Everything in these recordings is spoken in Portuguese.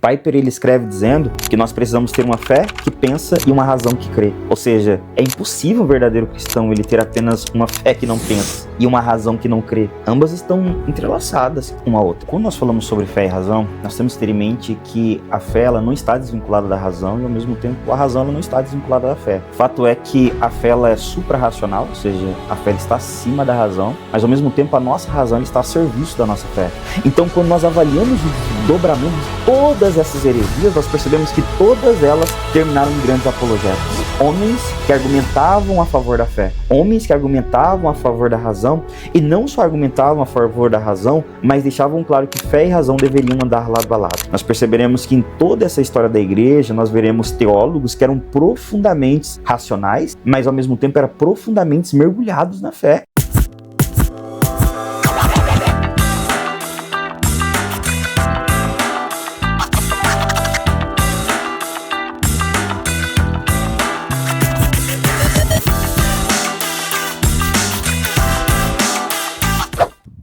Piper ele escreve dizendo que nós precisamos ter uma fé que pensa e uma razão que crê. Ou seja, é impossível o verdadeiro cristão ele ter apenas uma fé que não pensa e uma razão que não crê. Ambas estão entrelaçadas uma à outra. Quando nós falamos sobre fé e razão, nós temos que ter em mente que a fé ela não está desvinculada da razão e ao mesmo tempo a razão ela não está desvinculada da fé. O fato é que a fé ela é suprarracional, ou seja, a fé está acima da razão, mas ao mesmo tempo a nossa razão ela está a serviço da nossa fé. Então quando nós avaliamos o dobramento de todas essas heresias, nós percebemos que todas elas terminaram em grandes apologetas. Homens que argumentavam a favor da fé, homens que argumentavam a favor da razão, e não só argumentavam a favor da razão, mas deixavam claro que fé e razão deveriam andar lado a lado. Nós perceberemos que em toda essa história da igreja, nós veremos teólogos que eram profundamente racionais, mas ao mesmo tempo eram profundamente mergulhados na fé.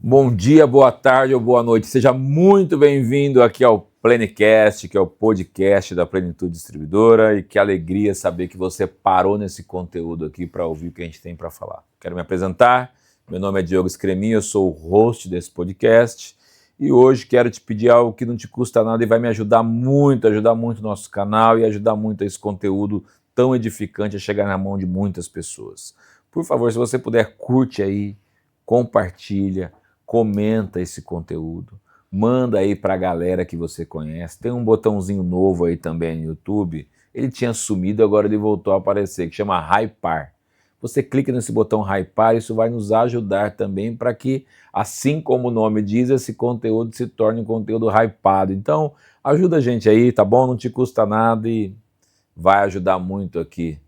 Bom dia, boa tarde ou boa noite. Seja muito bem-vindo aqui ao Plenicast, que é o podcast da Plenitude Distribuidora, e que alegria saber que você parou nesse conteúdo aqui para ouvir o que a gente tem para falar. Quero me apresentar, meu nome é Diogo Scremin, eu sou o host desse podcast e hoje quero te pedir algo que não te custa nada e vai me ajudar muito o nosso canal e ajudar muito esse conteúdo tão edificante a chegar na mão de muitas pessoas. Por favor, se você puder, curte aí, compartilha, comenta esse conteúdo, manda aí para a galera que você conhece. Tem um botãozinho novo aí também no YouTube, ele tinha sumido, agora ele voltou a aparecer, que chama Hypar. Você clica nesse botão Hypar, isso vai nos ajudar também para que, assim como o nome diz, esse conteúdo se torne um conteúdo hypado. Então, ajuda a gente aí, tá bom? Não te custa nada e vai ajudar muito aqui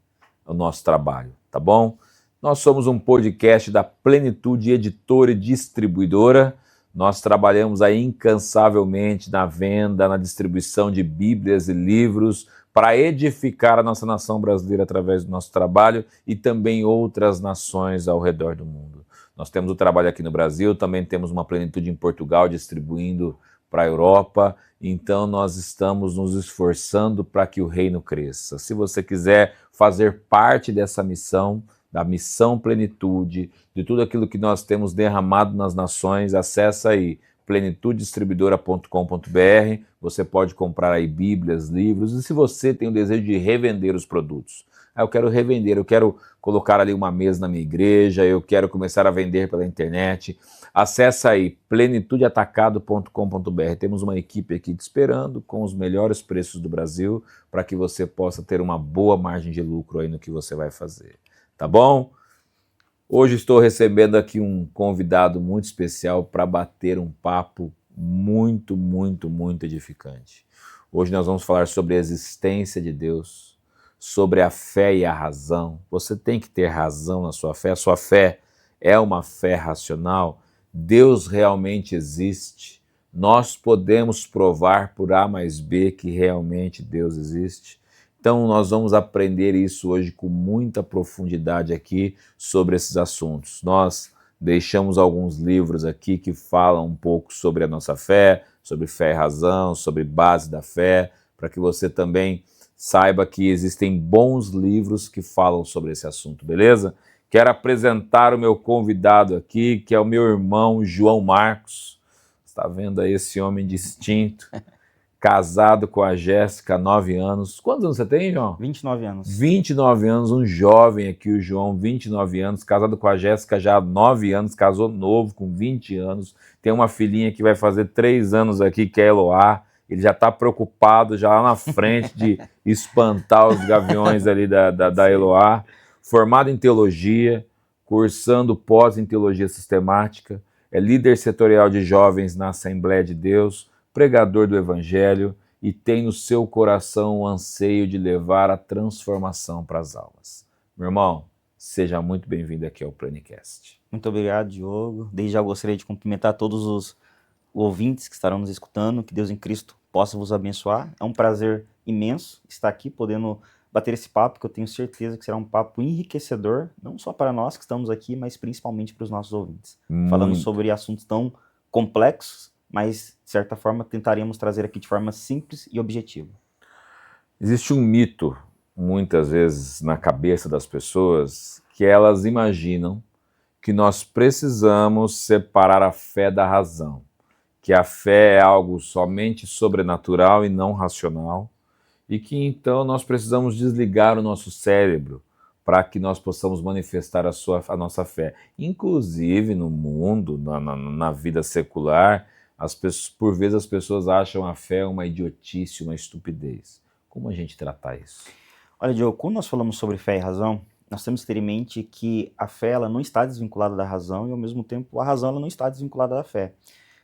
o nosso trabalho, tá bom? Nós somos um podcast da Plenitude Editora e Distribuidora. Nós trabalhamos aí incansavelmente na venda, na distribuição de bíblias e livros para edificar a nossa nação brasileira através do nosso trabalho e também outras nações ao redor do mundo. Nós temos o trabalho aqui no Brasil, também temos uma Plenitude em Portugal distribuindo para a Europa. Então nós estamos nos esforçando para que o reino cresça. Se você quiser fazer parte dessa missão, da Missão Plenitude, de tudo aquilo que nós temos derramado nas nações, acessa aí plenitudedistribuidora.com.br, você pode comprar aí bíblias, livros, e se você tem o desejo de revender os produtos, eu quero revender, eu quero colocar ali uma mesa na minha igreja, eu quero começar a vender pela internet, acessa aí plenitudeatacado.com.br, temos uma equipe aqui te esperando com os melhores preços do Brasil, para que você possa ter uma boa margem de lucro aí no que você vai fazer. Tá bom? Hoje estou recebendo aqui um convidado muito especial para bater um papo muito edificante. Hoje nós vamos falar sobre a existência de Deus, sobre a fé e a razão. Você tem que ter razão na sua fé. A sua fé é uma fé racional. Deus realmente existe. Nós podemos provar por A mais B que realmente Deus existe. Então nós vamos aprender isso hoje com muita profundidade aqui sobre esses assuntos. Nós deixamos alguns livros aqui que falam um pouco sobre a nossa fé, sobre fé e razão, sobre base da fé, para que você também saiba que existem bons livros que falam sobre esse assunto, beleza? Quero apresentar o meu convidado aqui, que é o meu irmão João Marcos. Está vendo aí esse homem distinto? Casado com a Jéssica há 9 anos. Quantos anos você tem, João? 29 anos. 29 anos, um jovem aqui, o João, 29 anos, casado com a Jéssica já há 9 anos, casou novo, com 20 anos. Tem uma filhinha que vai fazer 3 anos aqui, que é a Eloá. Ele já está preocupado, já lá na frente, de espantar os gaviões ali da Eloá. Formado em teologia, cursando pós em teologia sistemática, é líder setorial de jovens na Assembleia de Deus, pregador do Evangelho e tem no seu coração o anseio de levar a transformação para as almas. Meu irmão, seja muito bem-vindo aqui ao Plenicast. Muito obrigado, Diogo. Desde já eu gostaria de cumprimentar todos os ouvintes que estarão nos escutando, que Deus em Cristo possa vos abençoar. É um prazer imenso estar aqui podendo bater esse papo, que eu tenho certeza que será um papo enriquecedor, não só para nós que estamos aqui, mas principalmente para os nossos ouvintes. Falando sobre assuntos tão complexos, mas, de certa forma, tentaremos trazer aqui de forma simples e objetiva. Existe um mito, muitas vezes, na cabeça das pessoas, que elas imaginam que nós precisamos separar a fé da razão, que a fé é algo somente sobrenatural e não racional, e que então nós precisamos desligar o nosso cérebro para que nós possamos manifestar a nossa fé. Inclusive no mundo, na vida secular, por vezes as pessoas acham a fé uma idiotice, uma estupidez. Como a gente tratar isso? Olha, Diogo, quando nós falamos sobre fé e razão, nós temos que ter em mente que a fé ela não está desvinculada da razão e, ao mesmo tempo, a razão ela não está desvinculada da fé.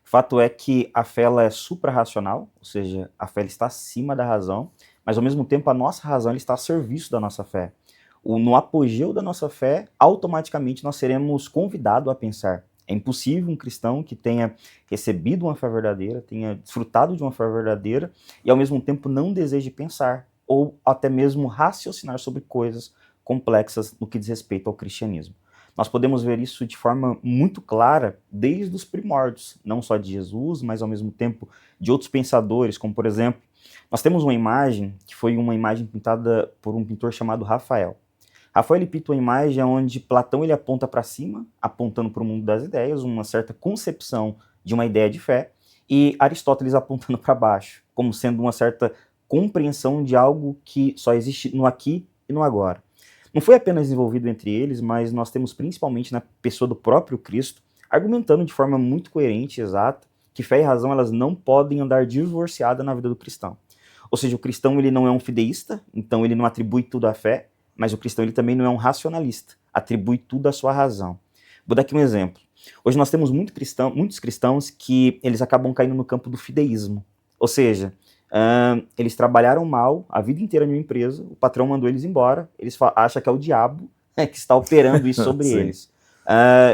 Fato é que a fé ela é suprarracional, ou seja, a fé ela está acima da razão, mas, ao mesmo tempo, a nossa razão ela está a serviço da nossa fé. No apogeu da nossa fé, automaticamente nós seremos convidados a pensar. É impossível um cristão que tenha recebido uma fé verdadeira, tenha desfrutado de uma fé verdadeira e, ao mesmo tempo, não deseje pensar ou até mesmo raciocinar sobre coisas complexas no que diz respeito ao cristianismo. Nós podemos ver isso de forma muito clara desde os primórdios, não só de Jesus, mas ao mesmo tempo de outros pensadores, como por exemplo, nós temos uma imagem que foi uma imagem pintada por um pintor chamado Rafael. Rafael ele pinta uma imagem onde Platão ele aponta para cima, apontando para o mundo das ideias, uma certa concepção de uma ideia de fé, e Aristóteles apontando para baixo, como sendo uma certa compreensão de algo que só existe no aqui e no agora. Não foi apenas desenvolvido entre eles, mas nós temos principalmente na pessoa do próprio Cristo, argumentando de forma muito coerente e exata que fé e razão elas não podem andar divorciadas na vida do cristão. Ou seja, o cristão ele não é um fideísta, então ele não atribui tudo à fé, mas o cristão ele também não é um racionalista, atribui tudo à sua razão. Vou dar aqui um exemplo. Hoje nós temos muitos cristãos que eles acabam caindo no campo do fideísmo. Ou seja, eles trabalharam mal a vida inteira em uma empresa, o patrão mandou eles embora, eles acham que é o diabo que está operando isso sobre eles.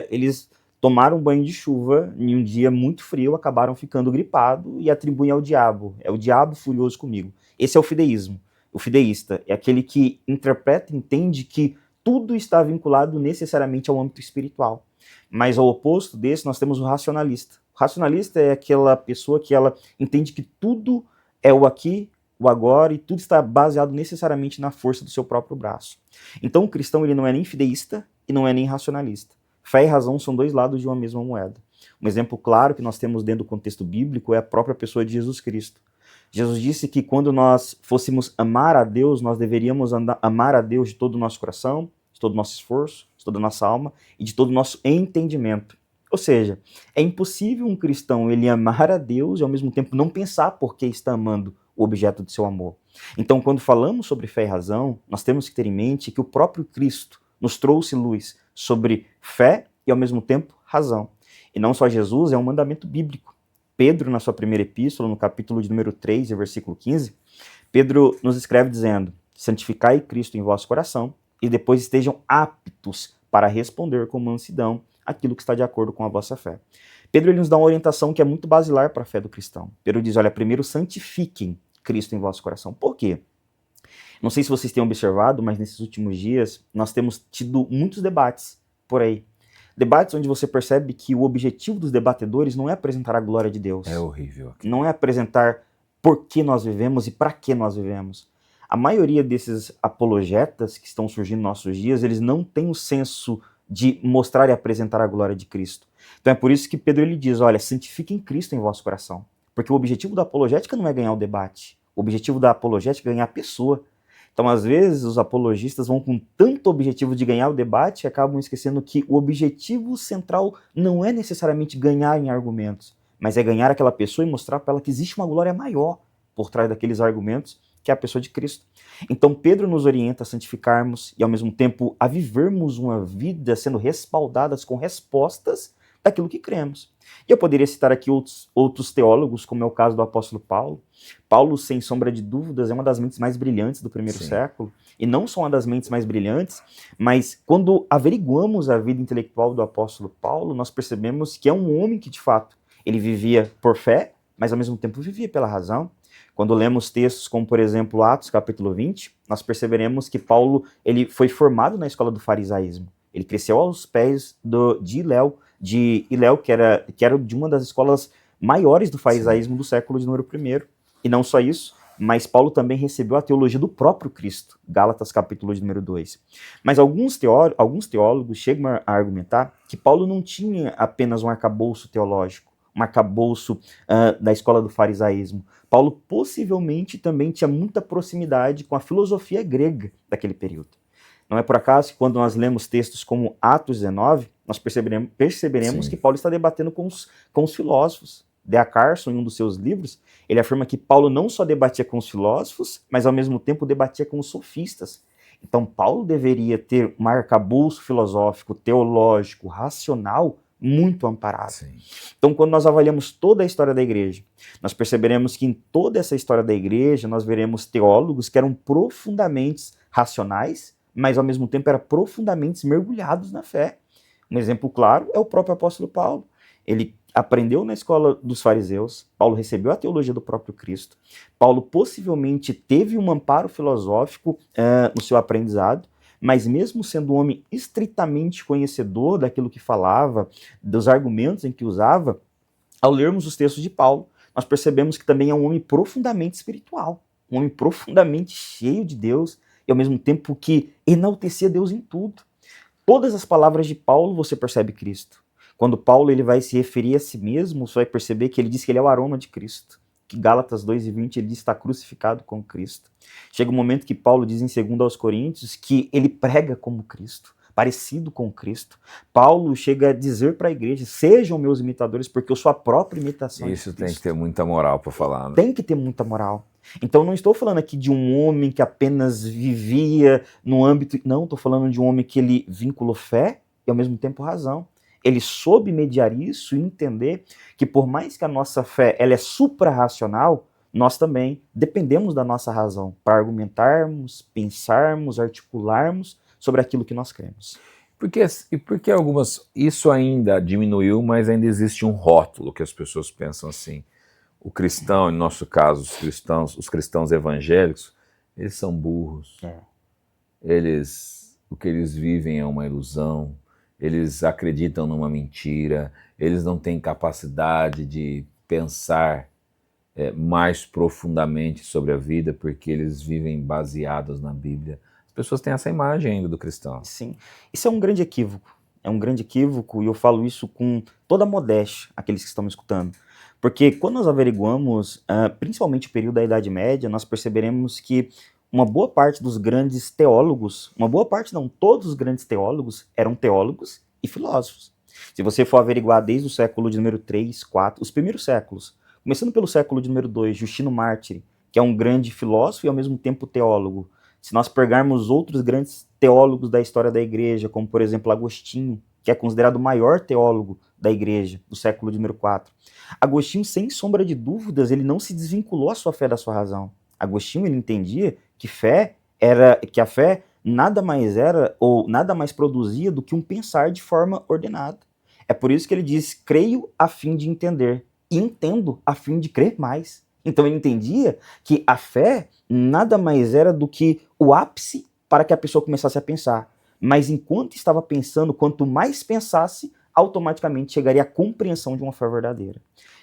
Eles tomaram um banho de chuva em um dia muito frio, acabaram ficando gripados e atribuem ao diabo. É o diabo furioso comigo. Esse é o fideísmo. O fideísta é aquele que interpreta e entende que tudo está vinculado necessariamente ao âmbito espiritual. Mas ao oposto desse, nós temos o racionalista. O racionalista é aquela pessoa que ela entende que tudo é o aqui, o agora, e tudo está baseado necessariamente na força do seu próprio braço. Então o cristão ele não é nem fideísta e não é nem racionalista. Fé e razão são dois lados de uma mesma moeda. Um exemplo claro que nós temos dentro do contexto bíblico é a própria pessoa de Jesus Cristo. Jesus disse que quando nós fôssemos amar a Deus, nós deveríamos amar a Deus de todo o nosso coração, de todo o nosso esforço, de toda a nossa alma e de todo o nosso entendimento. Ou seja, é impossível um cristão ele amar a Deus e ao mesmo tempo não pensar por que está amando o objeto de seu amor. Então, quando falamos sobre fé e razão, nós temos que ter em mente que o próprio Cristo nos trouxe luz sobre fé e ao mesmo tempo razão. E não só Jesus, é um mandamento bíblico. Pedro, na sua primeira epístola, no capítulo de número 3, versículo 15, Pedro nos escreve dizendo: santificai Cristo em vosso coração e depois estejam aptos para responder com mansidão aquilo que está de acordo com a vossa fé. Pedro ele nos dá uma orientação que é muito basilar para a fé do cristão. Pedro diz, olha, primeiro santifiquem Cristo em vosso coração. Por quê? Não sei se vocês têm observado, mas nesses últimos dias nós temos tido muitos debates por aí. Debates onde você percebe que o objetivo dos debatedores não é apresentar a glória de Deus. É horrível. Não é apresentar por que nós vivemos e para que nós vivemos. A maioria desses apologetas que estão surgindo nos nossos dias, eles não têm o senso de mostrar e apresentar a glória de Cristo. Então é por isso que Pedro ele diz, olha, santifiquem Cristo em vosso coração. Porque o objetivo da apologética não é ganhar o debate. O objetivo da apologética é ganhar a pessoa. Então, às vezes, os apologistas vão com tanto objetivo de ganhar o debate e acabam esquecendo que o objetivo central não é necessariamente ganhar em argumentos, mas é ganhar aquela pessoa e mostrar para ela que existe uma glória maior por trás daqueles argumentos, que é a pessoa de Cristo. Então, Pedro nos orienta a santificarmos e, ao mesmo tempo, a vivermos uma vida sendo respaldadas com respostas daquilo que cremos. E eu poderia citar aqui outros teólogos, como é o caso do apóstolo Paulo. Paulo, sem sombra de dúvidas, é uma das mentes mais brilhantes do primeiro século. E não só uma das mentes mais brilhantes, mas quando averiguamos a vida intelectual do apóstolo Paulo, nós percebemos que é um homem que, de fato, ele vivia por fé, mas ao mesmo tempo vivia pela razão. Quando lemos textos como, por exemplo, Atos capítulo 20, nós perceberemos que Paulo ele foi formado na escola do farisaísmo. Ele cresceu aos pés de Hilel, que era de uma das escolas maiores do farisaísmo do século de número 1. E não só isso, mas Paulo também recebeu a teologia do próprio Cristo, Gálatas capítulo de número 2. Mas alguns teólogos chegam a argumentar que Paulo não tinha apenas um arcabouço teológico, um arcabouço da escola do farisaísmo. Paulo possivelmente também tinha muita proximidade com a filosofia grega daquele período. Não é por acaso que quando nós lemos textos como Atos 19, nós perceberemos que Paulo está debatendo com os filósofos. D.A. Carson, em um dos seus livros, ele afirma que Paulo não só debatia com os filósofos, mas ao mesmo tempo debatia com os sofistas. Então Paulo deveria ter um arcabouço filosófico, teológico, racional, muito amparado. Sim. Então, quando nós avaliamos toda a história da igreja, nós perceberemos que em toda essa história da igreja, nós veremos teólogos que eram profundamente racionais, mas ao mesmo tempo eram profundamente mergulhados na fé. Um exemplo claro é o próprio apóstolo Paulo. Ele aprendeu na escola dos fariseus, Paulo recebeu a teologia do próprio Cristo, Paulo possivelmente teve um amparo filosófico no seu aprendizado, mas mesmo sendo um homem estritamente conhecedor daquilo que falava, dos argumentos em que usava, ao lermos os textos de Paulo, nós percebemos que também é um homem profundamente espiritual, um homem profundamente cheio de Deus, e ao mesmo tempo que enaltecia Deus em tudo. Todas as palavras de Paulo você percebe Cristo. Quando Paulo ele vai se referir a si mesmo, você vai perceber que ele diz que ele é o aroma de Cristo. Que Gálatas 2:20 ele diz que está crucificado com Cristo. Chega um momento que Paulo diz em 2 aos Coríntios que ele prega como Cristo, parecido com Cristo. Paulo chega a dizer para a igreja, sejam meus imitadores porque eu sou a própria imitação Isso de Cristo. tem que ter muita moral para falar. Né? Tem que ter muita moral. Então não estou falando aqui de um homem que apenas vivia no âmbito... Não, estou falando de um homem que ele vinculou fé e ao mesmo tempo razão. Ele soube mediar isso e entender que por mais que a nossa fé ela é suprarracional, nós também dependemos da nossa razão para argumentarmos, pensarmos, articularmos sobre aquilo que nós cremos. Porque algumas... Isso ainda diminuiu, mas ainda existe um rótulo que as pessoas pensam assim. O cristão, no nosso caso, os cristãos evangélicos, eles são burros. O que eles vivem é uma ilusão. Eles acreditam numa mentira, eles não têm capacidade de pensar mais profundamente sobre a vida porque eles vivem baseados na Bíblia. As pessoas têm essa imagem ainda do cristão. Sim, isso é um grande equívoco. É um grande equívoco e eu falo isso com toda a modéstia, aqueles que estão me escutando. Porque quando nós averiguamos, principalmente o período da Idade Média, nós perceberemos que uma boa parte dos grandes teólogos, todos os grandes teólogos eram teólogos e filósofos. Se você for averiguar desde o século de número 3, 4, os primeiros séculos, começando pelo século de número 2, Justino Mártire, que é um grande filósofo e ao mesmo tempo teólogo. Se nós pegarmos outros grandes teólogos da história da igreja, como por exemplo Agostinho, que é considerado o maior teólogo da igreja do século de número 4. Agostinho, sem sombra de dúvidas, ele não se desvinculou a sua fé da sua razão. Agostinho ele entendia que a fé nada mais era ou nada mais produzia do que um pensar de forma ordenada. É por isso que ele diz, creio a fim de entender e entendo a fim de crer mais. Então ele entendia que a fé nada mais era do que o ápice para que a pessoa começasse a pensar. Mas enquanto estava pensando, quanto mais pensasse, automaticamente chegaria à compreensão de uma fé verdadeira.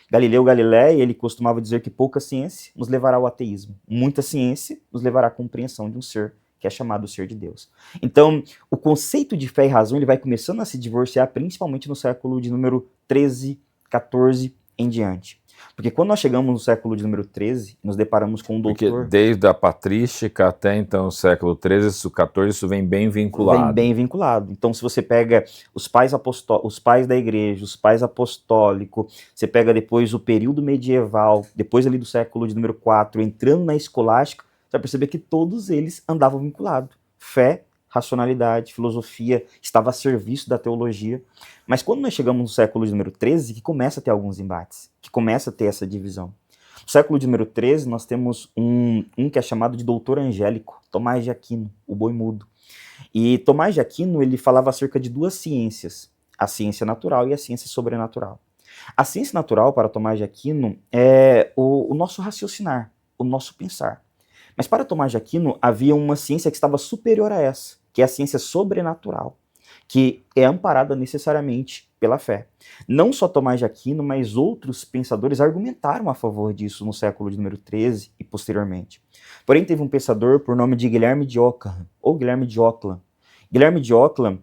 Galileu Galilei, ele costumava dizer que pouca ciência nos levará ao ateísmo. Muita ciência nos levará à compreensão de um ser, que é chamado ser de Deus. Então, o conceito de fé e razão ele vai começando a se divorciar, principalmente no século de número 13, 14 em diante. Porque quando nós chegamos no século de número 13, nos deparamos com um doutor... Porque desde a patrística até então o século 13, 14, isso vem bem vinculado. Vem bem vinculado. Então, se você pega os pais da igreja, os pais apostólicos, você pega depois o período medieval, depois ali do século de número 4, entrando na escolástica, você vai perceber que todos eles andavam vinculados. Fé, racionalidade, filosofia, estava a serviço da teologia. Mas quando nós chegamos no século de número 13, que começa a ter alguns embates, que começa a ter essa divisão. No século de número 13, nós temos um que é chamado de doutor angélico, Tomás de Aquino, o boi mudo. E Tomás de Aquino, ele falava acerca de duas ciências, a ciência natural e a ciência sobrenatural. A ciência natural, para Tomás de Aquino, é o nosso raciocinar, o nosso pensar. Mas para Tomás de Aquino, havia uma ciência que estava superior a essa, que é a ciência sobrenatural. que é amparada necessariamente pela fé. Não só Tomás de Aquino, mas outros pensadores argumentaram a favor disso no século de número 13 e posteriormente. Porém, teve um pensador por nome de Guilherme de Ockham, ou Guilherme de Ockham. Guilherme de Ockham,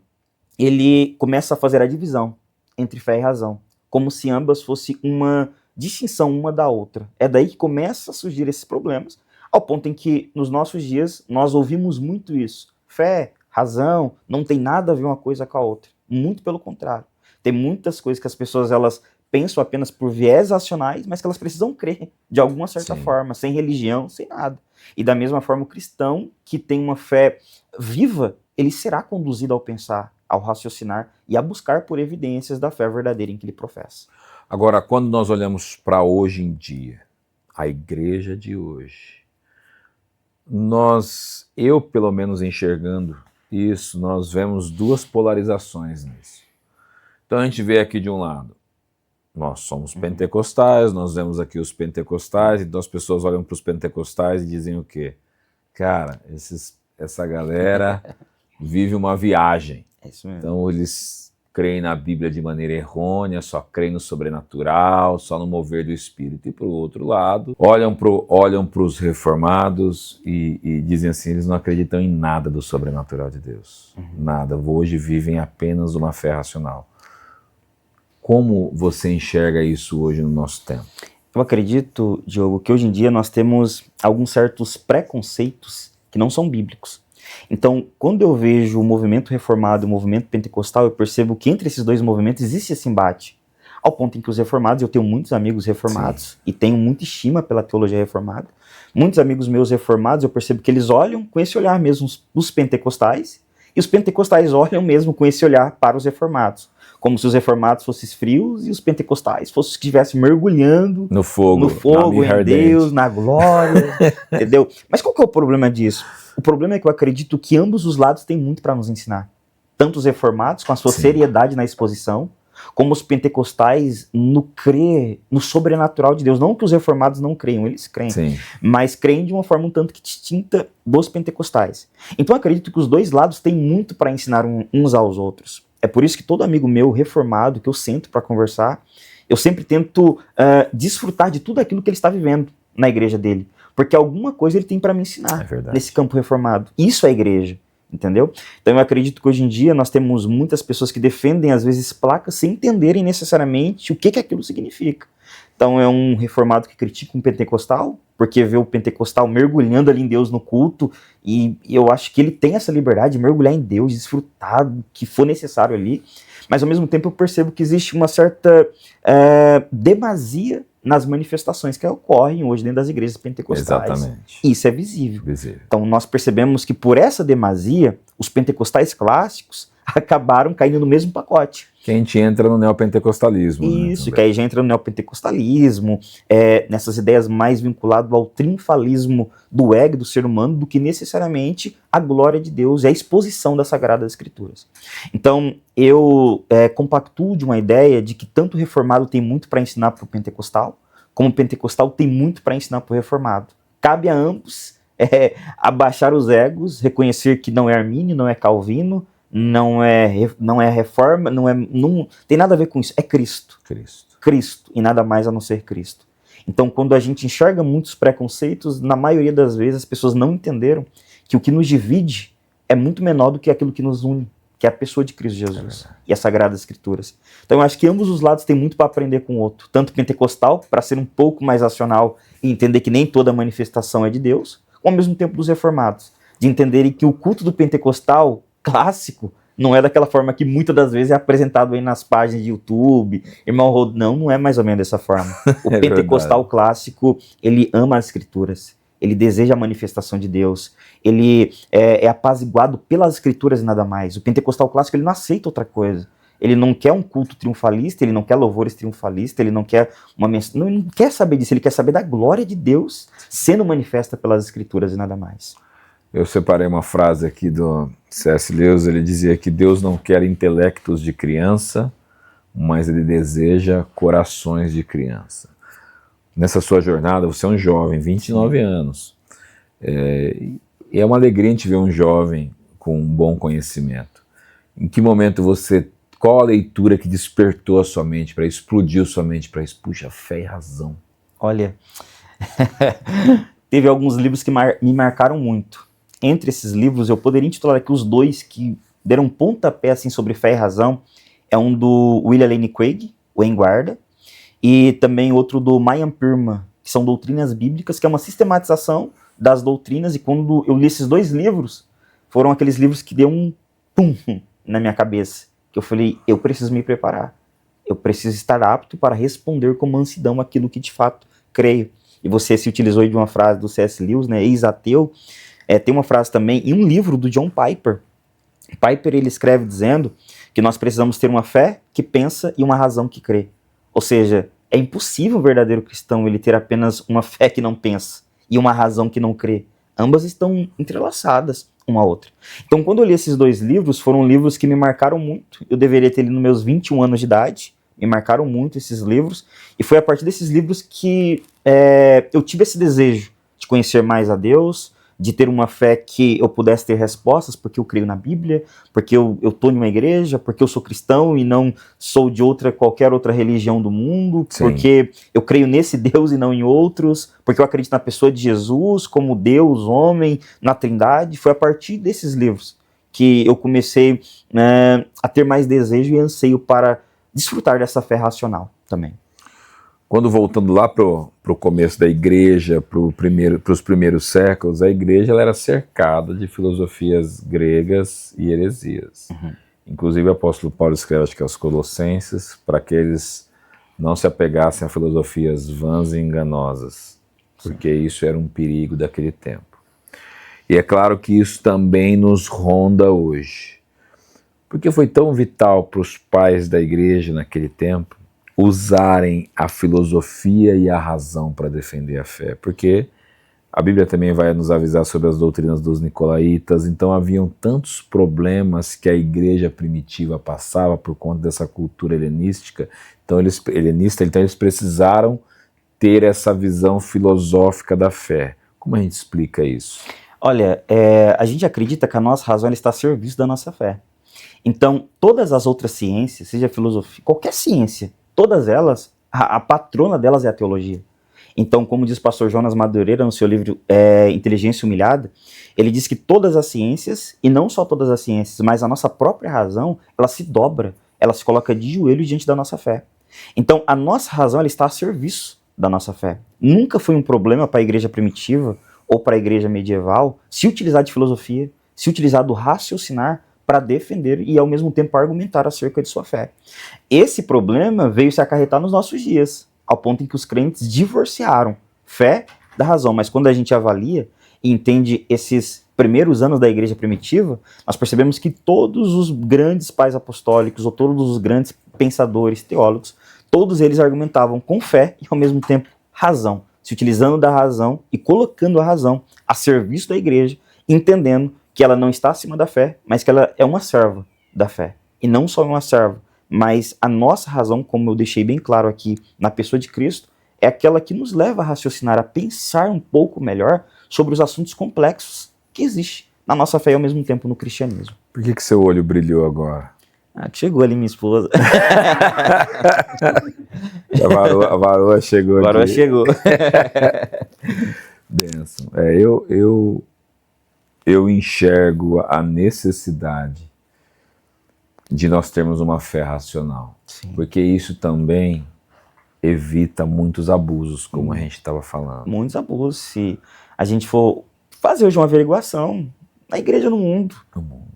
ele começa a fazer a divisão entre fé e razão, como se ambas fossem uma distinção uma da outra. É daí que começa a surgir esses problemas, ao ponto em que, nos nossos dias, nós ouvimos muito isso. Fé, razão, não tem nada a ver uma coisa com a outra. Muito pelo contrário. Tem muitas coisas que as pessoas elas pensam apenas por viés racionais, mas que elas precisam crer, de alguma certa forma, sem religião, sem nada. E da mesma forma, o cristão que tem uma fé viva, ele será conduzido ao pensar, ao raciocinar e a buscar por evidências da fé verdadeira em que ele professa. Agora, quando nós olhamos para hoje em dia, a igreja de hoje, eu pelo menos enxergando isso, nós vemos duas polarizações nisso. Então a gente vê aqui de um lado, nós somos pentecostais, nós vemos aqui os pentecostais, então as pessoas olham para os pentecostais e dizem o quê? Cara, essa galera vive uma viagem. É isso mesmo. Então eles creem na Bíblia de maneira errônea, só creem no sobrenatural, só no mover do Espírito. E por outro lado, olham para os reformados e dizem assim, eles não acreditam em nada do sobrenatural de Deus. Nada. Hoje vivem apenas uma fé racional. Como você enxerga isso hoje no nosso tempo? Eu acredito, Diogo, que hoje em dia nós temos alguns certos preconceitos que não são bíblicos. Então, quando eu vejo o movimento reformado e o movimento pentecostal, eu percebo que entre esses dois movimentos existe esse embate. Ao ponto em que os reformados, eu tenho muitos amigos reformados e tenho muita estima pela teologia reformada. Muitos amigos meus reformados, eu percebo que eles olham com esse olhar mesmo os pentecostais, e os pentecostais olham mesmo com esse olhar para os reformados. Como se os reformados fossem frios e os pentecostais fossem que estivessem mergulhando no fogo em Deus, na glória, entendeu? Mas qual que é o problema disso? O problema é que eu acredito que ambos os lados têm muito para nos ensinar. Tanto os reformados, com a sua seriedade na exposição, como os pentecostais no crer no sobrenatural de Deus. Não que os reformados não creiam, eles creem, mas creem de uma forma um tanto que distinta dos pentecostais. Então eu acredito que os dois lados têm muito para ensinar uns aos outros. É por isso que todo amigo meu reformado, que eu sento para conversar, eu sempre tento desfrutar de tudo aquilo que ele está vivendo na igreja dele. Porque alguma coisa ele tem para me ensinar nesse campo reformado. Isso é a igreja, entendeu? Então eu acredito que hoje em dia nós temos muitas pessoas que defendem às vezes placas sem entenderem necessariamente o que aquilo significa. Então é um reformado que critica um pentecostal, porque vê o pentecostal mergulhando ali em Deus no culto, e eu acho que ele tem essa liberdade de mergulhar em Deus, desfrutar do que for necessário ali, mas ao mesmo tempo eu percebo que existe uma certa demasia nas manifestações que ocorrem hoje dentro das igrejas pentecostais. Exatamente. Isso é visível. Então nós percebemos que por essa demasia, os pentecostais clássicos acabaram caindo no mesmo pacote. Que a gente entra no neopentecostalismo. Isso, né, que aí já entra no neopentecostalismo, nessas ideias mais vinculadas ao triunfalismo do ego do ser humano, do que necessariamente a glória de Deus e a exposição das Sagradas Escrituras. Então, eu compactuo de uma ideia de que tanto o reformado tem muito para ensinar para o pentecostal, como o pentecostal tem muito para ensinar para o reformado. Cabe a ambos abaixar os egos, reconhecer que não é Armínio, não é Calvino, não é reforma, não tem nada a ver com isso, é Cristo. Cristo, e nada mais a não ser Cristo. Então, quando a gente enxerga muitos preconceitos, na maioria das vezes as pessoas não entenderam que o que nos divide é muito menor do que aquilo que nos une, que é a pessoa de Cristo Jesus e as Sagradas Escrituras. Então, eu acho que ambos os lados têm muito para aprender com o outro, tanto pentecostal, para ser um pouco mais racional e entender que nem toda manifestação é de Deus, ao mesmo tempo dos reformados, de entenderem que o culto do pentecostal clássico não é daquela forma que muitas das vezes é apresentado aí nas páginas de YouTube, irmão Rod, não é mais ou menos dessa forma. O pentecostal clássico, ele ama as escrituras, ele deseja a manifestação de Deus, ele é apaziguado pelas escrituras e nada mais. O pentecostal clássico, ele não aceita outra coisa. Ele não quer um culto triunfalista, ele não quer louvores triunfalistas, ele não quer ele não quer saber disso, ele quer saber da glória de Deus sendo manifesta pelas escrituras e nada mais. Eu separei uma frase aqui do C.S. Lewis, ele dizia que Deus não quer intelectos de criança, mas ele deseja corações de criança. Nessa sua jornada, você é um jovem, 29 anos. E é uma alegria a gente ver um jovem com um bom conhecimento. Em que momento qual a leitura que despertou a sua mente, explodiu sua mente para isso? Puxa, fé e razão. Olha, teve alguns livros que me marcaram muito. Entre esses livros, eu poderia intitular aqui os dois que deram pontapé assim, sobre fé e razão. É um do William Lane Craig, O Em Guarda, e também outro do Mayan Pirma, que são doutrinas bíblicas, que é uma sistematização das doutrinas, e quando eu li esses dois livros, foram aqueles livros que deu um pum na minha cabeça, que eu falei, eu preciso me preparar, eu preciso estar apto para responder com mansidão aquilo que de fato creio. E você se utilizou de uma frase do C.S. Lewis, né, ex-ateu. Tem uma frase também em um livro do John Piper. Piper, ele escreve dizendo que nós precisamos ter uma fé que pensa e uma razão que crê. Ou seja, é impossível o verdadeiro cristão ele ter apenas uma fé que não pensa e uma razão que não crê. Ambas estão entrelaçadas uma à outra. Então, quando eu li esses dois livros, foram livros que me marcaram muito. Eu deveria ter lido nos meus 21 anos de idade. Me marcaram muito esses livros. E foi a partir desses livros que eu tive esse desejo de conhecer mais a Deus, de ter uma fé que eu pudesse ter respostas, porque eu creio na Bíblia, porque eu estou em uma igreja, porque eu sou cristão e não sou de qualquer outra religião do mundo, Sim. Porque eu creio nesse Deus e não em outros, porque eu acredito na pessoa de Jesus como Deus, homem, na Trindade. Foi a partir desses livros que eu comecei a ter mais desejo e anseio para desfrutar dessa fé racional também. Quando voltando lá para o começo da igreja, para os primeiros séculos, a igreja ela era cercada de filosofias gregas e heresias. Uhum. Inclusive o apóstolo Paulo escreve, acho que aos Colossenses, para que eles não se apegassem a filosofias vãs e enganosas, porque isso era um perigo daquele tempo. E é claro que isso também nos ronda hoje. Porque foi tão vital para os pais da igreja naquele tempo usarem a filosofia e a razão para defender a fé, porque a Bíblia também vai nos avisar sobre as doutrinas dos nicolaítas. Então haviam tantos problemas que a igreja primitiva passava por conta dessa cultura helenística, então eles precisaram ter essa visão filosófica da fé. Como a gente explica isso? Olha, a gente acredita que a nossa razão ela está a serviço da nossa fé. Então, todas as outras ciências, seja filosofia, qualquer ciência, todas elas, a patrona delas é a teologia. Então, como diz o pastor Jonas Madureira no seu livro Inteligência Humilhada, ele diz que todas as ciências, e não só todas as ciências, mas a nossa própria razão, ela se dobra, ela se coloca de joelho diante da nossa fé. Então, a nossa razão ela está a serviço da nossa fé. Nunca foi um problema para a igreja primitiva ou para a igreja medieval se utilizar de filosofia, se utilizar do raciocinar para defender e ao mesmo tempo argumentar acerca de sua fé. Esse problema veio se acarretar nos nossos dias, ao ponto em que os crentes divorciaram fé da razão. Mas quando a gente avalia e entende esses primeiros anos da igreja primitiva, nós percebemos que todos os grandes pais apostólicos ou todos os grandes pensadores, teólogos, todos eles argumentavam com fé e ao mesmo tempo razão, se utilizando da razão e colocando a razão a serviço da igreja, entendendo que ela não está acima da fé, mas que ela é uma serva da fé. E não só uma serva, mas a nossa razão, como eu deixei bem claro aqui na pessoa de Cristo, é aquela que nos leva a raciocinar, a pensar um pouco melhor sobre os assuntos complexos que existem na nossa fé e ao mesmo tempo no cristianismo. Por que seu olho brilhou agora? Chegou ali minha esposa. A varoa chegou aqui. A varoa chegou. Bênção. Eu enxergo a necessidade de nós termos uma fé racional. Sim. Porque isso também evita muitos abusos, como a gente estava falando. Muitos abusos. Se a gente for fazer hoje uma averiguação na igreja no mundo,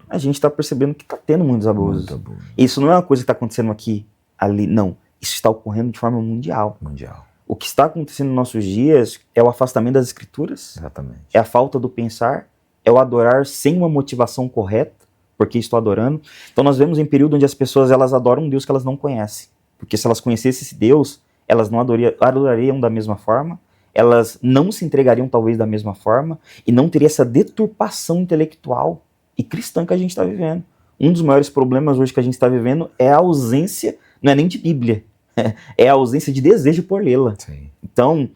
a gente está percebendo que está tendo muitos abusos. Muito abuso. Isso não é uma coisa que está acontecendo aqui, ali, não. Isso está ocorrendo de forma mundial. O que está acontecendo nos nossos dias é o afastamento das escrituras. Exatamente. É a falta do pensar, é o adorar sem uma motivação correta, porque estou adorando. Então nós vemos em período onde as pessoas elas adoram um Deus que elas não conhecem. Porque se elas conhecessem esse Deus, elas não adorariam da mesma forma, elas não se entregariam talvez da mesma forma, e não teria essa deturpação intelectual e cristã que a gente está vivendo. Um dos maiores problemas hoje que a gente está vivendo é a ausência, não é nem de Bíblia, é a ausência de desejo por lê-la. Sim. Então,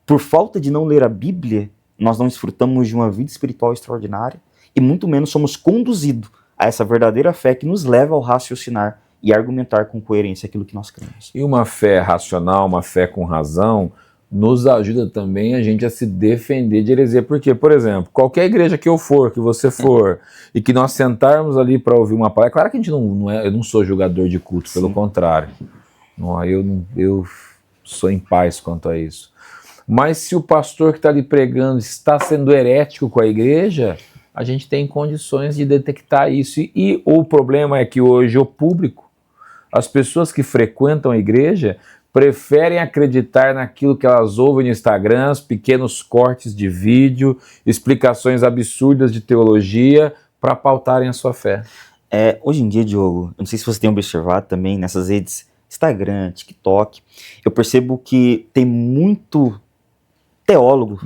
por falta de não ler a Bíblia, nós não desfrutamos de uma vida espiritual extraordinária e muito menos somos conduzidos a essa verdadeira fé que nos leva ao raciocinar e argumentar com coerência aquilo que nós cremos. E uma fé racional, uma fé com razão, nos ajuda também a gente a se defender de heresia. Porque, por exemplo, qualquer igreja que eu for, que você for, e que nós sentarmos ali para ouvir uma palavra, claro que a gente eu não sou julgador de culto, pelo contrário. Eu sou em paz quanto a isso. Mas se o pastor que está ali pregando está sendo herético com a igreja, a gente tem condições de detectar isso. E o problema é que hoje o público, as pessoas que frequentam a igreja, preferem acreditar naquilo que elas ouvem no Instagram, pequenos cortes de vídeo, explicações absurdas de teologia para pautarem a sua fé. Hoje em dia, Diogo, eu não sei se você tem observado também nessas redes, Instagram, TikTok, eu percebo que tem muito teólogo,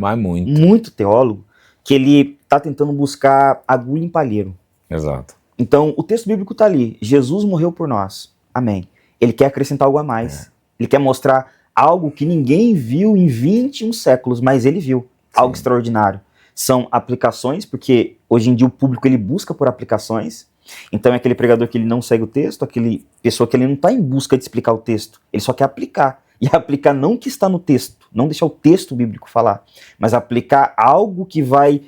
muito teólogo, que ele está tentando buscar agulha em palheiro. Exato. Então, o texto bíblico está ali, Jesus morreu por nós, amém. Ele quer acrescentar algo a mais, ele quer mostrar algo que ninguém viu em 21 séculos, mas ele viu, algo extraordinário. São aplicações, porque hoje em dia o público ele busca por aplicações, então é aquele pregador que ele não segue o texto, aquele pessoa que ele não está em busca de explicar o texto, ele só quer aplicar. E aplicar não o que está no texto, não deixar o texto bíblico falar, mas aplicar algo que vai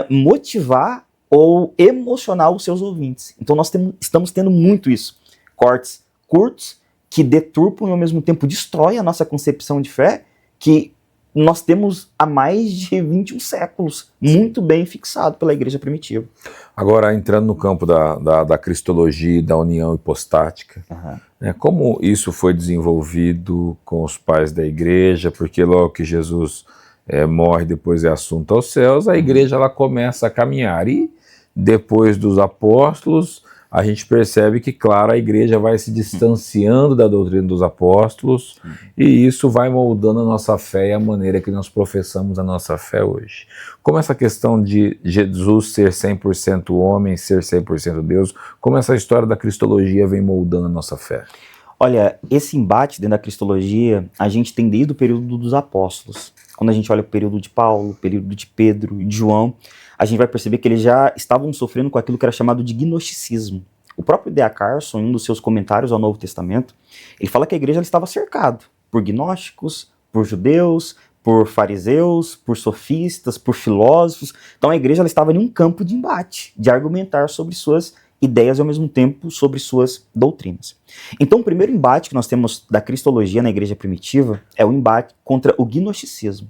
motivar ou emocionar os seus ouvintes. Então nós estamos tendo muito isso. Cortes curtos que deturpam e ao mesmo tempo destroem a nossa concepção de fé, que nós temos há mais de 21 séculos, muito bem fixado pela igreja primitiva. Agora, entrando no campo da cristologia e da união hipostática, como isso foi desenvolvido com os pais da igreja, porque logo que Jesus morre, depois é assunto aos céus, a igreja ela começa a caminhar, e depois dos apóstolos, a gente percebe que, claro, a igreja vai se distanciando da doutrina dos apóstolos, e isso vai moldando a nossa fé e a maneira que nós professamos a nossa fé hoje. Como essa questão de Jesus ser 100% homem, ser 100% Deus, como essa história da cristologia vem moldando a nossa fé? Olha, esse embate dentro da cristologia, a gente tem desde o período dos apóstolos. Quando a gente olha o período de Paulo, o período de Pedro e de João, a gente vai perceber que eles já estavam sofrendo com aquilo que era chamado de gnosticismo. O próprio D.A. Carson, em um dos seus comentários ao Novo Testamento, ele fala que a igreja estava cercada por gnósticos, por judeus, por fariseus, por sofistas, por filósofos. Então a igreja estava em um campo de embate, de argumentar sobre suas ideias e ao mesmo tempo sobre suas doutrinas. Então o primeiro embate que nós temos da cristologia na igreja primitiva é o embate contra o gnosticismo.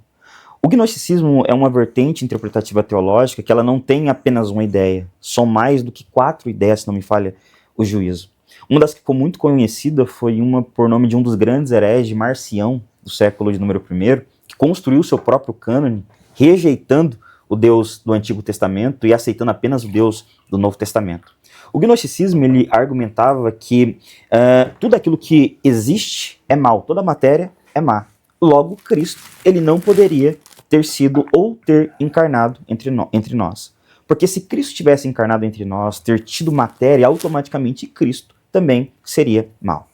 O gnosticismo é uma vertente interpretativa teológica que ela não tem apenas uma ideia, são mais do que 4 ideias, se não me falha o juízo. Uma das que ficou muito conhecida foi uma por nome de um dos grandes hereges, Marcião, do século de número 1, que construiu seu próprio cânone, rejeitando o Deus do Antigo Testamento e aceitando apenas o Deus do Novo Testamento. O gnosticismo ele argumentava que tudo aquilo que existe é mal, toda matéria é má. Logo, Cristo ele não poderia ter sido ou ter encarnado entre nós. Porque se Cristo tivesse encarnado entre nós, ter tido matéria, automaticamente Cristo também seria mal.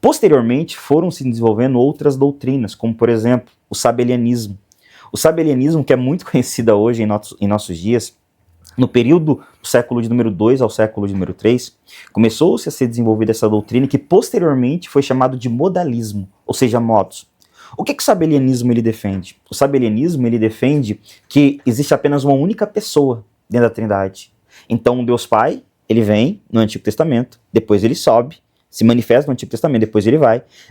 Posteriormente, foram se desenvolvendo outras doutrinas, como, por exemplo, o sabelianismo. O sabelianismo, que é muito conhecida hoje em nossos dias, no período do século de número 2 ao século de número 3, começou-se a ser desenvolvida essa doutrina que posteriormente foi chamado de modalismo, ou seja, modos. O que o sabelianismo ele defende? O sabelianismo ele defende que existe apenas uma única pessoa dentro da Trindade. Então, o Deus Pai, ele vem no Antigo Testamento, depois ele sobe, se manifesta no Antigo Testamento,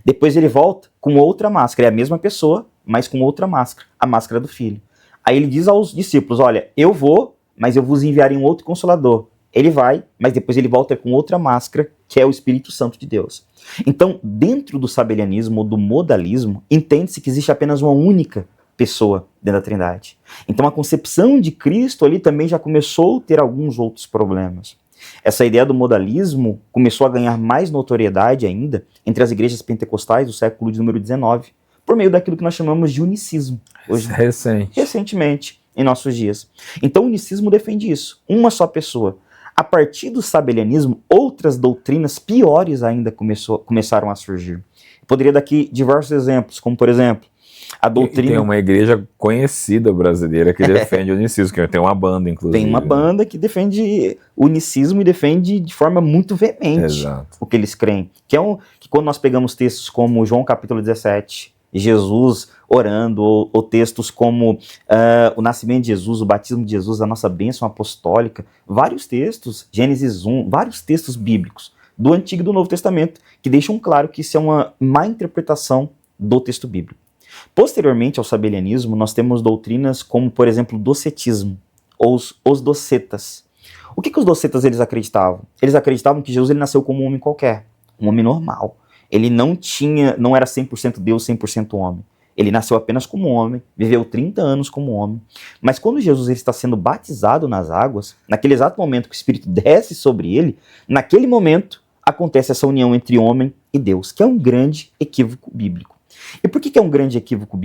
depois ele volta com outra máscara. É a mesma pessoa, mas com outra máscara, a máscara do Filho. Aí ele diz aos discípulos, olha, eu vou, mas eu vos enviarei um outro Consolador. Ele vai, mas depois ele volta com outra máscara, que é o Espírito Santo de Deus. Então, dentro do sabelianismo ou do modalismo, entende-se que existe apenas uma única pessoa dentro da Trindade. Então, a concepção de Cristo ali também já começou a ter alguns outros problemas. Essa ideia do modalismo começou a ganhar mais notoriedade ainda entre as igrejas pentecostais do século de número 19, por meio daquilo que nós chamamos de unicismo. Hoje, recentemente, em nossos dias. Então, o unicismo defende isso, uma só pessoa. A partir do sabelianismo, outras doutrinas piores ainda começaram a surgir. Eu poderia dar aqui diversos exemplos, como por exemplo, A doutrina... Tem uma igreja conhecida brasileira que defende o unicismo, que tem uma banda, inclusive. Tem uma banda que defende o unicismo e defende de forma muito veemente o que eles creem. Que quando nós pegamos textos como João capítulo 17, Jesus orando, ou textos como o nascimento de Jesus, o batismo de Jesus, a nossa bênção apostólica, vários textos, Gênesis 1, vários textos bíblicos do Antigo e do Novo Testamento, que deixam claro que isso é uma má interpretação do texto bíblico. Posteriormente ao sabelianismo, nós temos doutrinas como, por exemplo, o docetismo, ou os docetas. O que os docetas eles acreditavam? Eles acreditavam que Jesus ele nasceu como um homem qualquer, um homem normal. Ele não era 100% Deus, 100% homem. Ele nasceu apenas como homem, viveu 30 anos como homem. Mas quando Jesus ele está sendo batizado nas águas, naquele exato momento que o Espírito desce sobre ele, naquele momento acontece essa união entre homem e Deus, que é um grande equívoco bíblico. E por que é um grande equívoco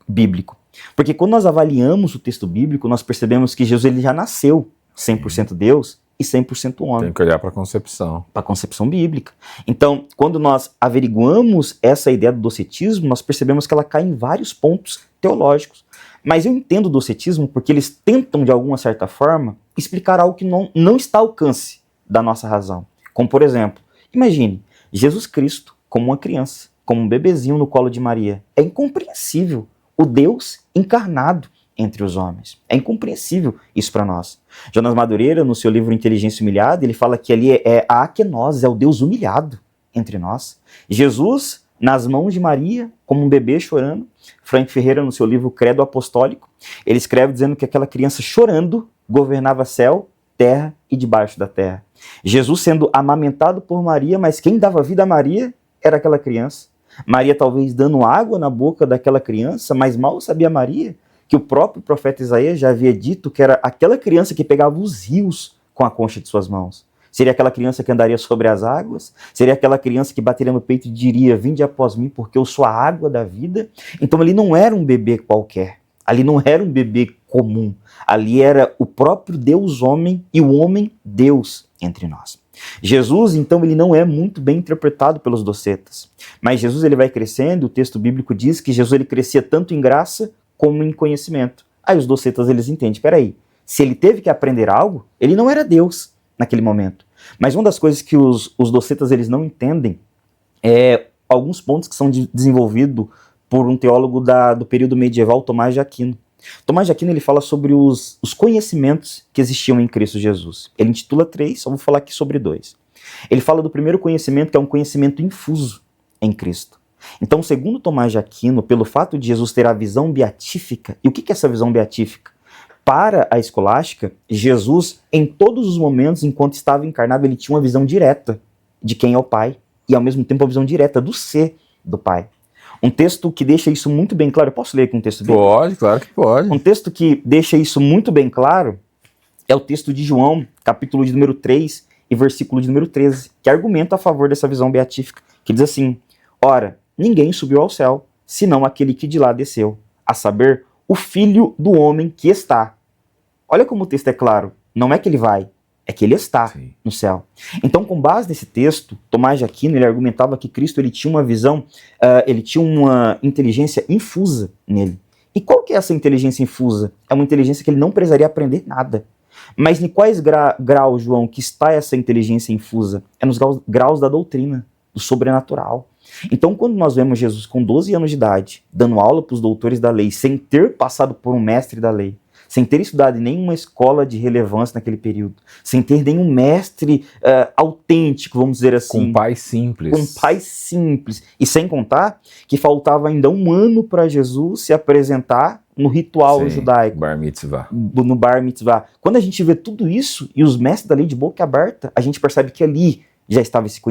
bíblico? Porque quando nós avaliamos o texto bíblico, nós percebemos que Jesus ele já nasceu 100% Deus e 100% homem. Tem que olhar para a concepção. Para a concepção bíblica. Então, quando nós averiguamos essa ideia do docetismo, nós percebemos que ela cai em vários pontos teológicos. Mas eu entendo o docetismo porque eles tentam, de alguma certa forma, explicar algo que não está ao alcance da nossa razão. Como, por exemplo, imagine Jesus Cristo como uma criança, como um bebezinho no colo de Maria. É incompreensível o Deus encarnado entre os homens. É incompreensível isso para nós. Jonas Madureira, no seu livro Inteligência Humilhada, ele fala que ali é a akenós, é o Deus humilhado entre nós. Jesus, nas mãos de Maria, como um bebê chorando. Frank Ferreira, no seu livro Credo Apostólico, ele escreve dizendo que aquela criança chorando governava céu, terra e debaixo da terra. Jesus sendo amamentado por Maria, mas quem dava vida a Maria era aquela criança. Maria talvez dando água na boca daquela criança, mas mal sabia Maria que o próprio profeta Isaías já havia dito que era aquela criança que pegava os rios com a concha de suas mãos. Seria aquela criança que andaria sobre as águas? Seria aquela criança que bateria no peito e diria, vinde após mim porque eu sou a água da vida? Então ali não era um bebê qualquer, ali não era um bebê comum, ali era o próprio Deus homem e o homem Deus entre nós. Jesus, então, ele não é muito bem interpretado pelos docetas, mas Jesus ele vai crescendo, o texto bíblico diz que Jesus ele crescia tanto em graça como em conhecimento. Aí os docetas eles entendem, peraí, se ele teve que aprender algo, ele não era Deus naquele momento. Mas uma das coisas que os docetas eles não entendem é alguns pontos que são desenvolvidos por um teólogo do período medieval, Tomás de Aquino. Tomás de Aquino ele fala sobre os conhecimentos que existiam em Cristo Jesus. Ele intitula 3, só vou falar aqui sobre 2. Ele fala do primeiro conhecimento, que é um conhecimento infuso em Cristo. Então, segundo Tomás de Aquino, pelo fato de Jesus ter a visão beatífica, e o que é essa visão beatífica? Para a escolástica, Jesus, em todos os momentos, enquanto estava encarnado, ele tinha uma visão direta de quem é o Pai, e ao mesmo tempo a visão direta do ser do Pai. Um texto que deixa isso muito bem claro, eu posso ler aqui um texto bem claro? Pode, claro que pode. Um texto que deixa isso muito bem claro é o texto de João, capítulo de número 3 e versículo de número 13, que argumenta a favor dessa visão beatífica, que diz assim, ora, ninguém subiu ao céu, senão aquele que de lá desceu, a saber, o Filho do homem que está. Olha como o texto é claro, não é que ele vai, é que ele está no céu. Então, com base nesse texto, Tomás de Aquino ele argumentava que Cristo ele tinha uma visão, ele tinha uma inteligência infusa nele. E qual que é essa inteligência infusa? É uma inteligência que ele não precisaria aprender nada. Mas em quais graus, João, que está essa inteligência infusa? É nos graus da doutrina, do sobrenatural. Então, quando nós vemos Jesus com 12 anos de idade, dando aula para os doutores da lei, sem ter passado por um mestre da lei, sem ter estudado em nenhuma escola de relevância naquele período, sem ter nenhum mestre autêntico, vamos dizer assim. Com pai simples. Com pai simples. E sem contar que faltava ainda um ano para Jesus se apresentar no ritual judaico. Bar mitzvah. No bar mitzvah. Quando a gente vê tudo isso e os mestres da lei de boca aberta, a gente percebe que ali já estava esse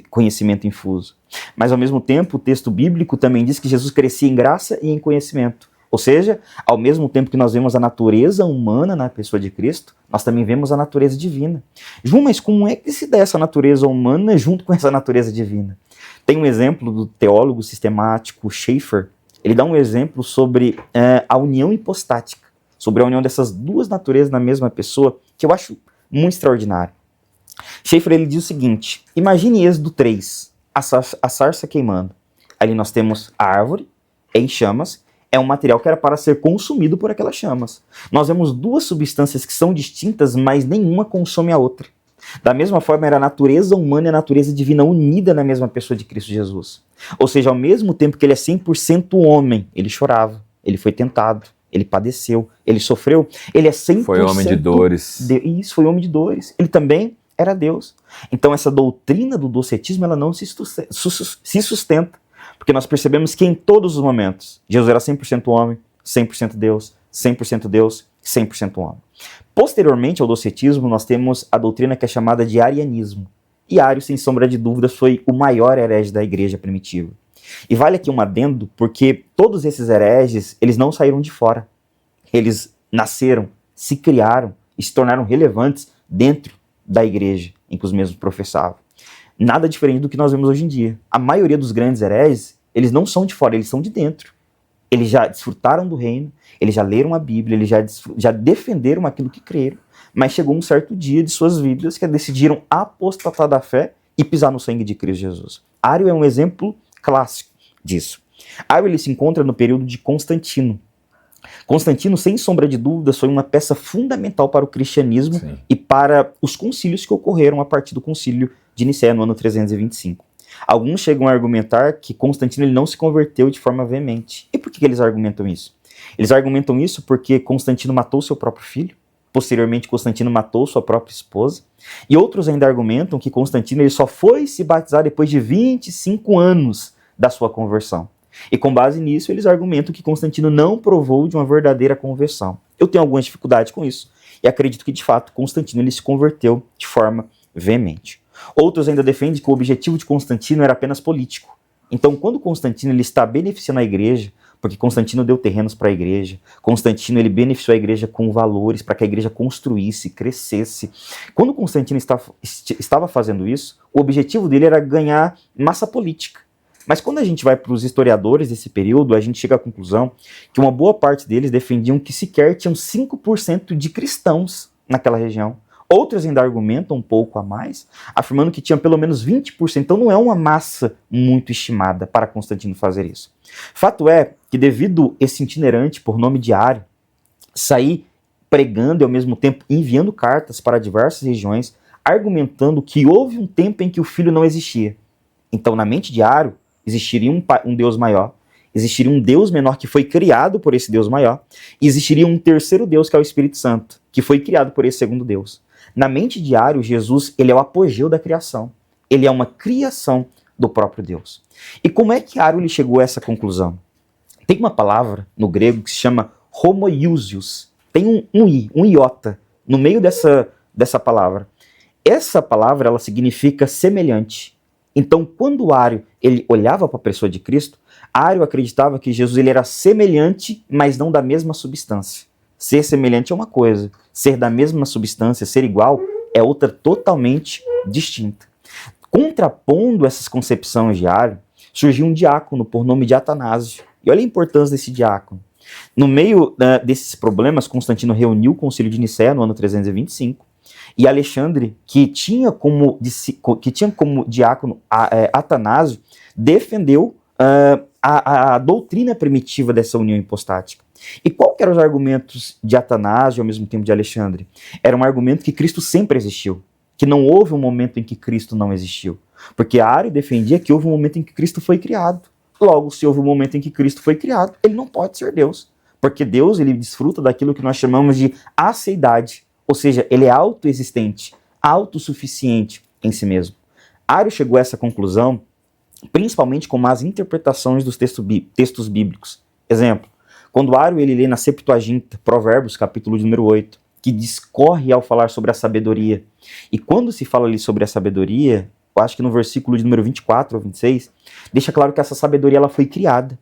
conhecimento infuso. Mas ao mesmo tempo, o texto bíblico também diz que Jesus crescia em graça e em conhecimento. Ou seja, ao mesmo tempo que nós vemos a natureza humana na pessoa de Cristo, nós também vemos a natureza divina. João, mas como é que se dá essa natureza humana junto com essa natureza divina? Tem um exemplo do teólogo sistemático Schaeffer. Ele dá um exemplo sobre a união hipostática, sobre a união dessas duas naturezas na mesma pessoa, que eu acho muito extraordinário. Schaeffer ele diz o seguinte, imagine Êxodo 3, a sarça queimando. Ali nós temos a árvore em chamas, é um material que era para ser consumido por aquelas chamas. Nós vemos duas substâncias que são distintas, mas nenhuma consome a outra. Da mesma forma, era a natureza humana e a natureza divina unida na mesma pessoa de Cristo Jesus. Ou seja, ao mesmo tempo que ele é 100% homem, ele chorava, ele foi tentado, ele padeceu, ele sofreu, ele é 100%... Foi homem de dores. Isso, foi homem de dores. Ele também era Deus. Então essa doutrina do docetismo, ela não se sustenta, porque nós percebemos que em todos os momentos, Jesus era 100% homem, 100% Deus, 100% Deus, 100% homem. Posteriormente ao docetismo, nós temos a doutrina que é chamada de arianismo. E Ario, sem sombra de dúvidas, foi o maior herege da igreja primitiva. E vale aqui um adendo, porque todos esses hereges, eles não saíram de fora. Eles nasceram, se criaram e se tornaram relevantes dentro da igreja em que os mesmos professavam. Nada diferente do que nós vemos hoje em dia. A maioria dos grandes hereges, eles não são de fora, eles são de dentro. Eles já desfrutaram do reino, eles já leram a Bíblia, eles já defenderam aquilo que creram, mas chegou um certo dia de suas vidas que decidiram apostatar da fé e pisar no sangue de Cristo Jesus. Ario é um exemplo clássico disso. Ario ele se encontra no período de Constantino. Constantino, sem sombra de dúvidas, foi uma peça fundamental para o cristianismo. Sim. E para os concílios que ocorreram a partir do concílio de Nicéia no ano 325. Alguns chegam a argumentar que Constantino ele não se converteu de forma veemente. E por que eles argumentam isso? Eles argumentam isso porque Constantino matou seu próprio filho, posteriormente Constantino matou sua própria esposa, e outros ainda argumentam que Constantino ele só foi se batizar depois de 25 anos da sua conversão. E com base nisso, eles argumentam que Constantino não provou de uma verdadeira conversão. Eu tenho algumas dificuldades com isso, e acredito que, de fato, Constantino ele se converteu de forma veemente. Outros ainda defendem que o objetivo de Constantino era apenas político. Então, quando Constantino ele está beneficiando a igreja, porque Constantino deu terrenos para a igreja, Constantino ele beneficiou a igreja com valores para que a igreja construísse, crescesse. Quando Constantino estava fazendo isso, o objetivo dele era ganhar massa política. Mas quando a gente vai para os historiadores desse período, a gente chega à conclusão que uma boa parte deles defendiam que sequer tinham 5% de cristãos naquela região. Outros ainda argumentam um pouco a mais, afirmando que tinha pelo menos 20%. Então não é uma massa muito estimada para Constantino fazer isso. Fato é que devido esse itinerante por nome de Ario sair pregando e ao mesmo tempo enviando cartas para diversas regiões, argumentando que houve um tempo em que o filho não existia. Então na mente de Ario existiria um Deus maior, existiria um Deus menor que foi criado por esse Deus maior, e existiria um terceiro Deus que é o Espírito Santo, que foi criado por esse segundo Deus. Na mente de Ario, Jesus ele é o apogeu da criação. Ele é uma criação do próprio Deus. E como é que Ario ele chegou a essa conclusão? Tem uma palavra no grego que se chama homoiousios. Tem um iota no meio dessa palavra. Essa palavra ela significa semelhante. Então, quando Ario ele olhava para a pessoa de Cristo, Ario acreditava que Jesus ele era semelhante, mas não da mesma substância. Ser semelhante é uma coisa, ser da mesma substância, ser igual, é outra totalmente distinta. Contrapondo essas concepções de Ario, surgiu um diácono por nome de Atanásio. E olha a importância desse diácono. No meio desses problemas, Constantino reuniu o concílio de Nicéia no ano 325, e Alexandre, que tinha como diácono Atanásio, defendeu a doutrina primitiva dessa união hipostática. E qual que eram os argumentos de Atanásio e ao mesmo tempo de Alexandre? Era um argumento que Cristo sempre existiu, que não houve um momento em que Cristo não existiu. Porque Ario defendia que houve um momento em que Cristo foi criado. Logo, se houve um momento em que Cristo foi criado, ele não pode ser Deus. Porque Deus ele desfruta daquilo que nós chamamos de aceidade. Ou seja, ele é autoexistente, autossuficiente em si mesmo. Ario chegou a essa conclusão principalmente com más interpretações dos textos bíblicos. Exemplo, quando Ario ele lê na Septuaginta, Provérbios, capítulo de número 8, que discorre ao falar sobre a sabedoria. E quando se fala ali sobre a sabedoria, eu acho que no versículo de número 24 ou 26, deixa claro que essa sabedoria ela foi criada.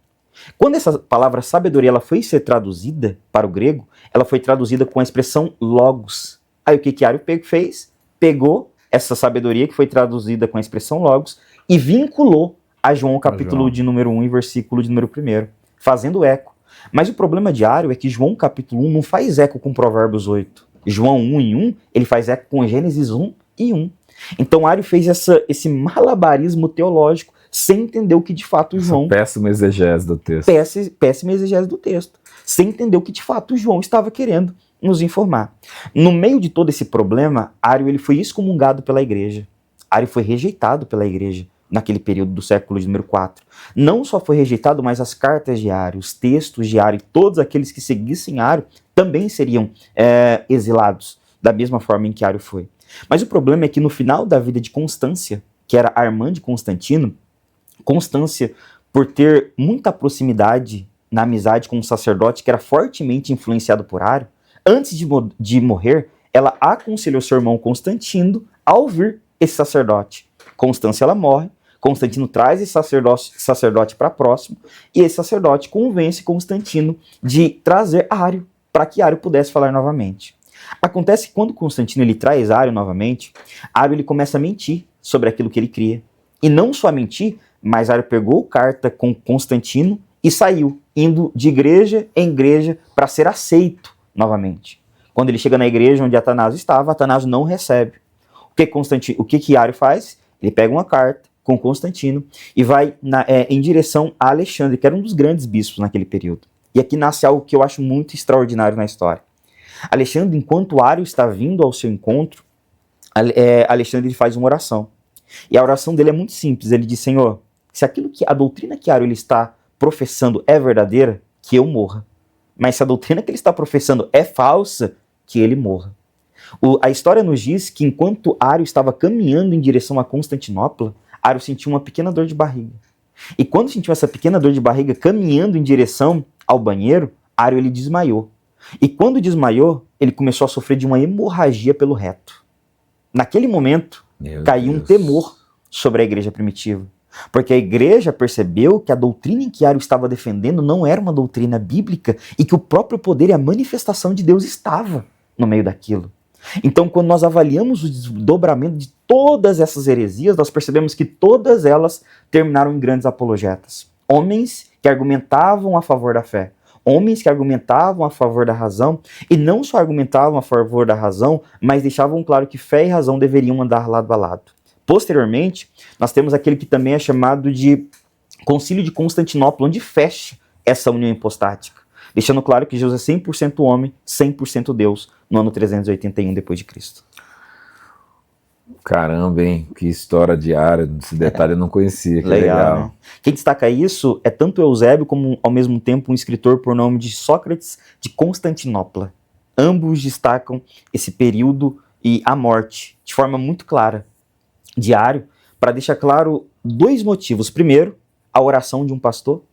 Quando essa palavra sabedoria ela foi ser traduzida para o grego, ela foi traduzida com a expressão logos. Aí o que Ario fez? Pegou essa sabedoria que foi traduzida com a expressão logos e vinculou a João capítulo de número 1 e versículo de número 1, fazendo eco. Mas o problema de Ario é que João capítulo 1 não faz eco com Provérbios 8. João 1:1, ele faz eco com Gênesis 1:1. Então Ario fez esse malabarismo teológico, sem entender o que de fato João... Péssima exegese do texto. Péssima exegese do texto. Sem entender o que de fato João estava querendo nos informar. No meio de todo esse problema, Ário ele foi excomungado pela igreja. Ário foi rejeitado pela igreja naquele período do século de número 4. Não só foi rejeitado, mas as cartas de Ário, os textos de Ário, todos aqueles que seguissem Ário também seriam exilados, da mesma forma em que Ário foi. Mas o problema é que no final da vida de Constância, que era a irmã de Constantino, Constância, por ter muita proximidade na amizade com um sacerdote que era fortemente influenciado por Ário, antes de morrer, ela aconselhou seu irmão Constantino a ouvir esse sacerdote. Constância ela morre, Constantino traz esse sacerdote para próximo, e esse sacerdote convence Constantino de trazer Ário, para que Ário pudesse falar novamente. Acontece que quando Constantino ele traz Ário novamente, Ário ele começa a mentir sobre aquilo que ele cria. E não só a mentir, mas Ário pegou carta com Constantino e saiu, indo de igreja em igreja para ser aceito novamente. Quando ele chega na igreja onde Atanásio estava, Atanásio não recebe. O que Ário faz? Ele pega uma carta com Constantino e vai em direção a Alexandre, que era um dos grandes bispos naquele período. E aqui nasce algo que eu acho muito extraordinário na história. Alexandre, enquanto Ário está vindo ao seu encontro, Alexandre faz uma oração. E a oração dele é muito simples. Ele diz: Senhor, se a doutrina que Ário ele está professando é verdadeira, que eu morra. Mas se a doutrina que ele está professando é falsa, que ele morra. A história nos diz que enquanto Ário estava caminhando em direção a Constantinopla, Ário sentiu uma pequena dor de barriga. E quando sentiu essa pequena dor de barriga caminhando em direção ao banheiro, Ário ele desmaiou. E quando desmaiou, ele começou a sofrer de uma hemorragia pelo reto. Naquele momento, caiu um temor sobre a igreja primitiva. Porque a igreja percebeu que a doutrina em que Ário estava defendendo não era uma doutrina bíblica e que o próprio poder e a manifestação de Deus estava no meio daquilo. Então, quando nós avaliamos o desdobramento de todas essas heresias, nós percebemos que todas elas terminaram em grandes apologetas. Homens que argumentavam a favor da fé, homens que argumentavam a favor da razão, e não só argumentavam a favor da razão, mas deixavam claro que fé e razão deveriam andar lado a lado. Posteriormente, nós temos aquele que também é chamado de Concílio de Constantinopla, onde fecha essa união hipostática, deixando claro que Jesus é 100% homem, 100% Deus, no ano 381 d.C. Caramba, hein? Que história de Ário, esse detalhe eu não conhecia, que legal. Né? Quem destaca isso é tanto Eusébio como, ao mesmo tempo, um escritor por nome de Sócrates de Constantinopla. Ambos destacam esse período e a morte, de forma muito clara, de Ário, para deixar claro dois motivos. Primeiro, a oração de um pastor,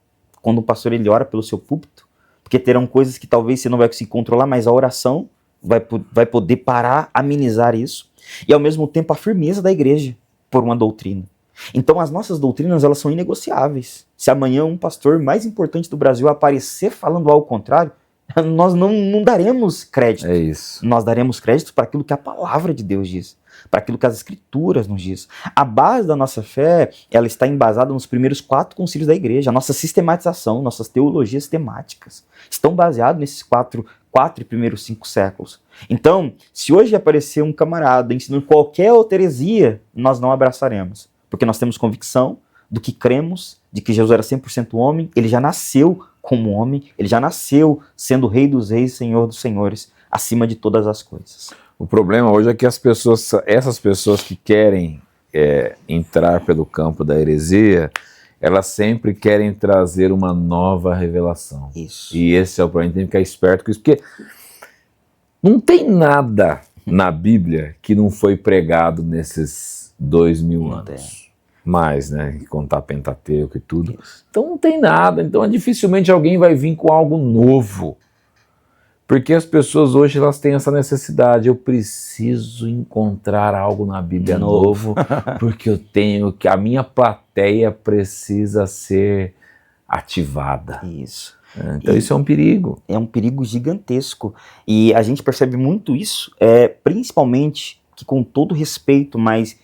quando o pastor ele ora pelo seu púlpito, porque terão coisas que talvez você não vai conseguir controlar, mas a oração vai poder parar, amenizar isso. E ao mesmo tempo a firmeza da igreja por uma doutrina. Então as nossas doutrinas elas são inegociáveis. Se amanhã um pastor mais importante do Brasil aparecer falando algo contrário, nós não daremos crédito. É isso. Nós daremos crédito para aquilo que a palavra de Deus diz, para aquilo que as escrituras nos diz. A base da nossa fé, ela está embasada nos primeiros 4 concílios da igreja. A nossa sistematização, nossas teologias temáticas estão baseadas nesses quatro e primeiros 5 séculos. Então, se hoje aparecer um camarada ensinando qualquer outra heresia, nós não abraçaremos, porque nós temos convicção do que cremos, de que Jesus era 100% homem, ele já nasceu como homem, ele já nasceu sendo Rei dos Reis e Senhor dos Senhores, acima de todas as coisas. O problema hoje é que essas pessoas que querem entrar pelo campo da heresia, elas sempre querem trazer uma nova revelação. Isso. E esse é o problema, a gente tem que ficar esperto com isso, porque não tem nada na Bíblia que não foi pregado nesses 2000 anos. Mais, né? Contar Pentateuco e tudo. Isso. Então não tem nada. Então dificilmente alguém vai vir com algo novo. Porque as pessoas hoje elas têm essa necessidade. Eu preciso encontrar algo na Bíblia novo, porque eu tenho que. A minha plateia precisa ser ativada. Isso. Então isso é um perigo. É um perigo gigantesco. E a gente percebe muito isso, principalmente que com todo respeito, mas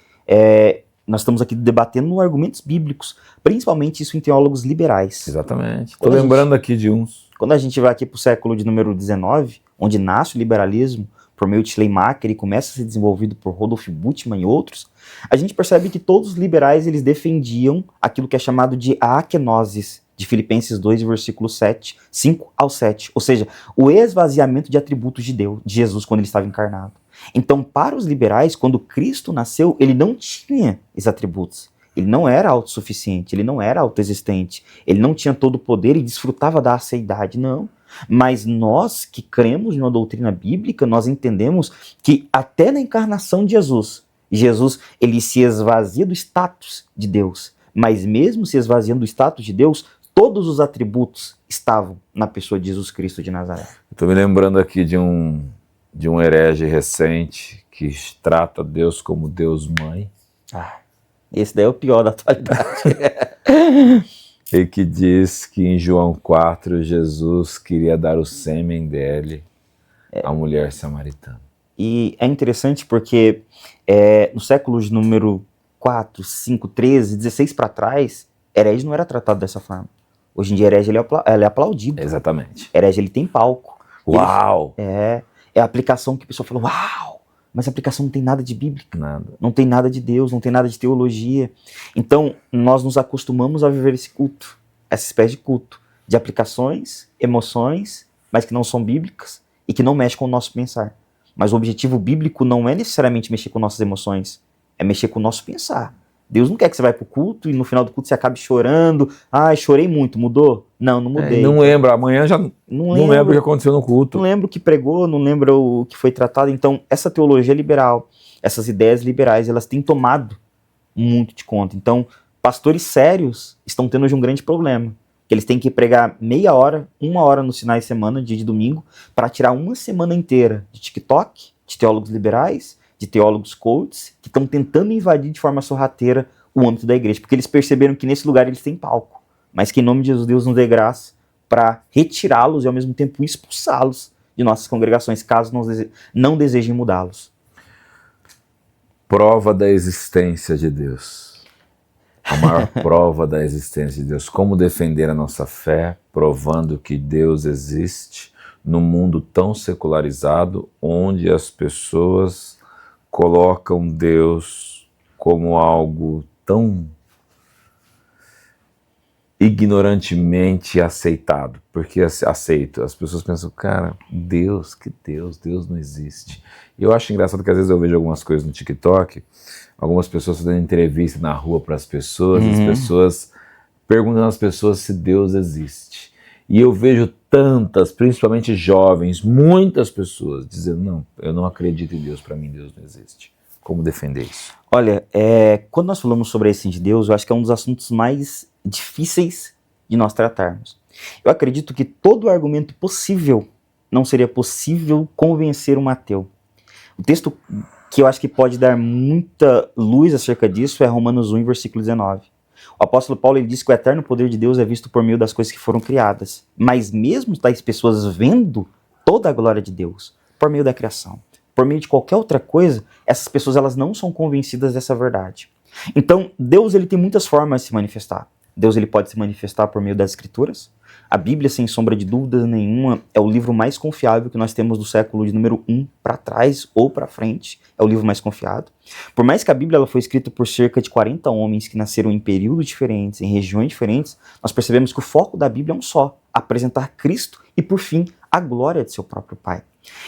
nós estamos aqui debatendo argumentos bíblicos, principalmente isso em teólogos liberais. Exatamente. Estou lembrando aqui de uns. Quando a gente vai aqui para o século de número 19, onde nasce o liberalismo, por meio de Schleiermacher, ele começa a ser desenvolvido por Rodolph Bultmann e outros, a gente percebe que todos os liberais eles defendiam aquilo que é chamado de akenosis, de Filipenses 2, versículo 7, 5 ao 7, ou seja, o esvaziamento de atributos de Deus, de Jesus quando ele estava encarnado. Então, para os liberais, quando Cristo nasceu, ele não tinha esses atributos. Ele não era autossuficiente, ele não era autoexistente, ele não tinha todo o poder e desfrutava da aceidade, não. Mas nós que cremos numa doutrina bíblica, nós entendemos que até na encarnação de Jesus ele se esvazia do status de Deus, mas mesmo se esvaziando do status de Deus, todos os atributos estavam na pessoa de Jesus Cristo de Nazaré. Estou me lembrando aqui de um herege recente que trata Deus como Deus Mãe. Esse daí é o pior da atualidade. E que diz que em João 4, Jesus queria dar o sêmen dele à mulher samaritana. E é interessante porque no século de número 4, 5, 13, 16 para trás, herege não era tratado dessa forma. Hoje em dia, herege ele é aplaudido. Exatamente. Herege ele tem palco. Uau! É a aplicação que a pessoa fala, uau! Mas a aplicação não tem nada de bíblica. Nada. Não tem nada de Deus, não tem nada de teologia. Então, nós nos acostumamos a viver esse culto, essa espécie de culto, de aplicações, emoções, mas que não são bíblicas e que não mexem com o nosso pensar. Mas o objetivo bíblico não é necessariamente mexer com nossas emoções, é mexer com o nosso pensar. Deus não quer que você vá para o culto e no final do culto você acabe chorando. Chorei muito, mudou? Não mudei. Não lembro, amanhã já não lembro o que aconteceu no culto. Não lembro o que pregou, não lembro o que foi tratado. Então, essa teologia liberal, essas ideias liberais, elas têm tomado muito de conta. Então, pastores sérios estão tendo hoje um grande problema. Que eles têm que pregar meia hora, 1 hora nos finais de semana, dia de domingo, para tirar uma semana inteira de TikTok, de teólogos liberais, de teólogos coaches, que estão tentando invadir de forma sorrateira o âmbito da igreja, porque eles perceberam que nesse lugar eles têm palco, mas que em nome de Jesus, Deus nos dê graça para retirá-los e ao mesmo tempo expulsá-los de nossas congregações, caso não desejem mudá-los. Prova da existência de Deus. A maior prova da existência de Deus. Como defender a nossa fé, provando que Deus existe num mundo tão secularizado, onde as pessoas colocam Deus como algo tão ignorantemente aceitado, porque aceito. As pessoas pensam, cara, Deus não existe. E eu acho engraçado que às vezes eu vejo algumas coisas no TikTok, algumas pessoas fazendo entrevista na rua para as pessoas, as pessoas perguntando às pessoas se Deus existe. E eu vejo tantas, principalmente jovens, muitas pessoas dizendo, não, eu não acredito em Deus, para mim Deus não existe. Como defender isso? Olha, quando nós falamos sobre a essência de Deus, eu acho que é um dos assuntos mais difíceis de nós tratarmos. Eu acredito que todo argumento possível não seria possível convencer um ateu. O texto que eu acho que pode dar muita luz acerca disso é Romanos 1, versículo 19. O apóstolo Paulo ele diz que o eterno poder de Deus é visto por meio das coisas que foram criadas. Mas mesmo tais pessoas vendo toda a glória de Deus por meio da criação, por meio de qualquer outra coisa, essas pessoas elas não são convencidas dessa verdade. Então, Deus ele tem muitas formas de se manifestar. Deus ele pode se manifestar por meio das Escrituras. A Bíblia, sem sombra de dúvida nenhuma, é o livro mais confiável que nós temos do século de número 1 para trás ou para frente. É o livro mais confiado. Por mais que a Bíblia ela foi escrita por cerca de 40 homens que nasceram em períodos diferentes, em regiões diferentes, nós percebemos que o foco da Bíblia é um só: apresentar Cristo e, por fim, a glória de seu próprio Pai.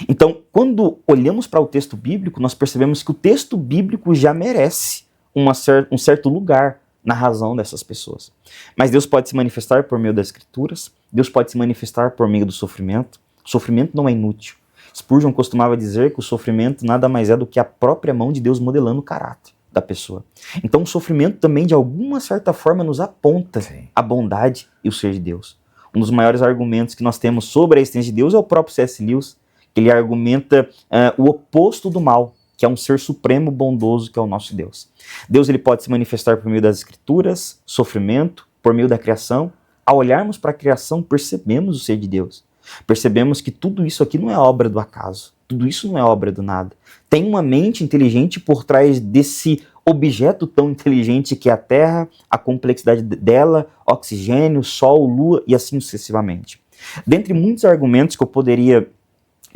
Então, quando olhamos para o texto bíblico, nós percebemos que o texto bíblico já merece um certo lugar na razão dessas pessoas. Mas Deus pode se manifestar por meio das Escrituras, Deus pode se manifestar por meio do sofrimento. O sofrimento não é inútil. Spurgeon costumava dizer que o sofrimento nada mais é do que a própria mão de Deus modelando o caráter da pessoa. Então o sofrimento também, de alguma certa forma, nos aponta a bondade e o ser de Deus. Um dos maiores argumentos que nós temos sobre a existência de Deus é o próprio C.S. Lewis, que ele argumenta o oposto do mal, que é um ser supremo bondoso, que é o nosso Deus. Deus ele pode se manifestar por meio das Escrituras, sofrimento, por meio da criação. Ao olharmos para a criação, percebemos o ser de Deus. Percebemos que tudo isso aqui não é obra do acaso, tudo isso não é obra do nada. Tem uma mente inteligente por trás desse objeto tão inteligente que é a Terra, a complexidade dela, oxigênio, Sol, Lua e assim sucessivamente. Dentre muitos argumentos que eu poderia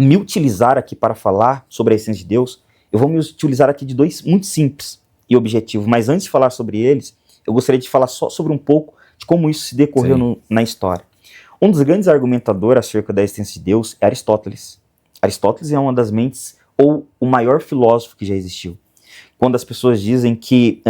me utilizar aqui para falar sobre a essência de Deus, eu vou me utilizar aqui de dois muito simples e objetivos. Mas antes de falar sobre eles, eu gostaria de falar só sobre um pouco de como isso se decorreu na história. Um dos grandes argumentadores acerca da existência de Deus é Aristóteles. Aristóteles é uma das mentes, ou o maior filósofo que já existiu. Quando as pessoas dizem que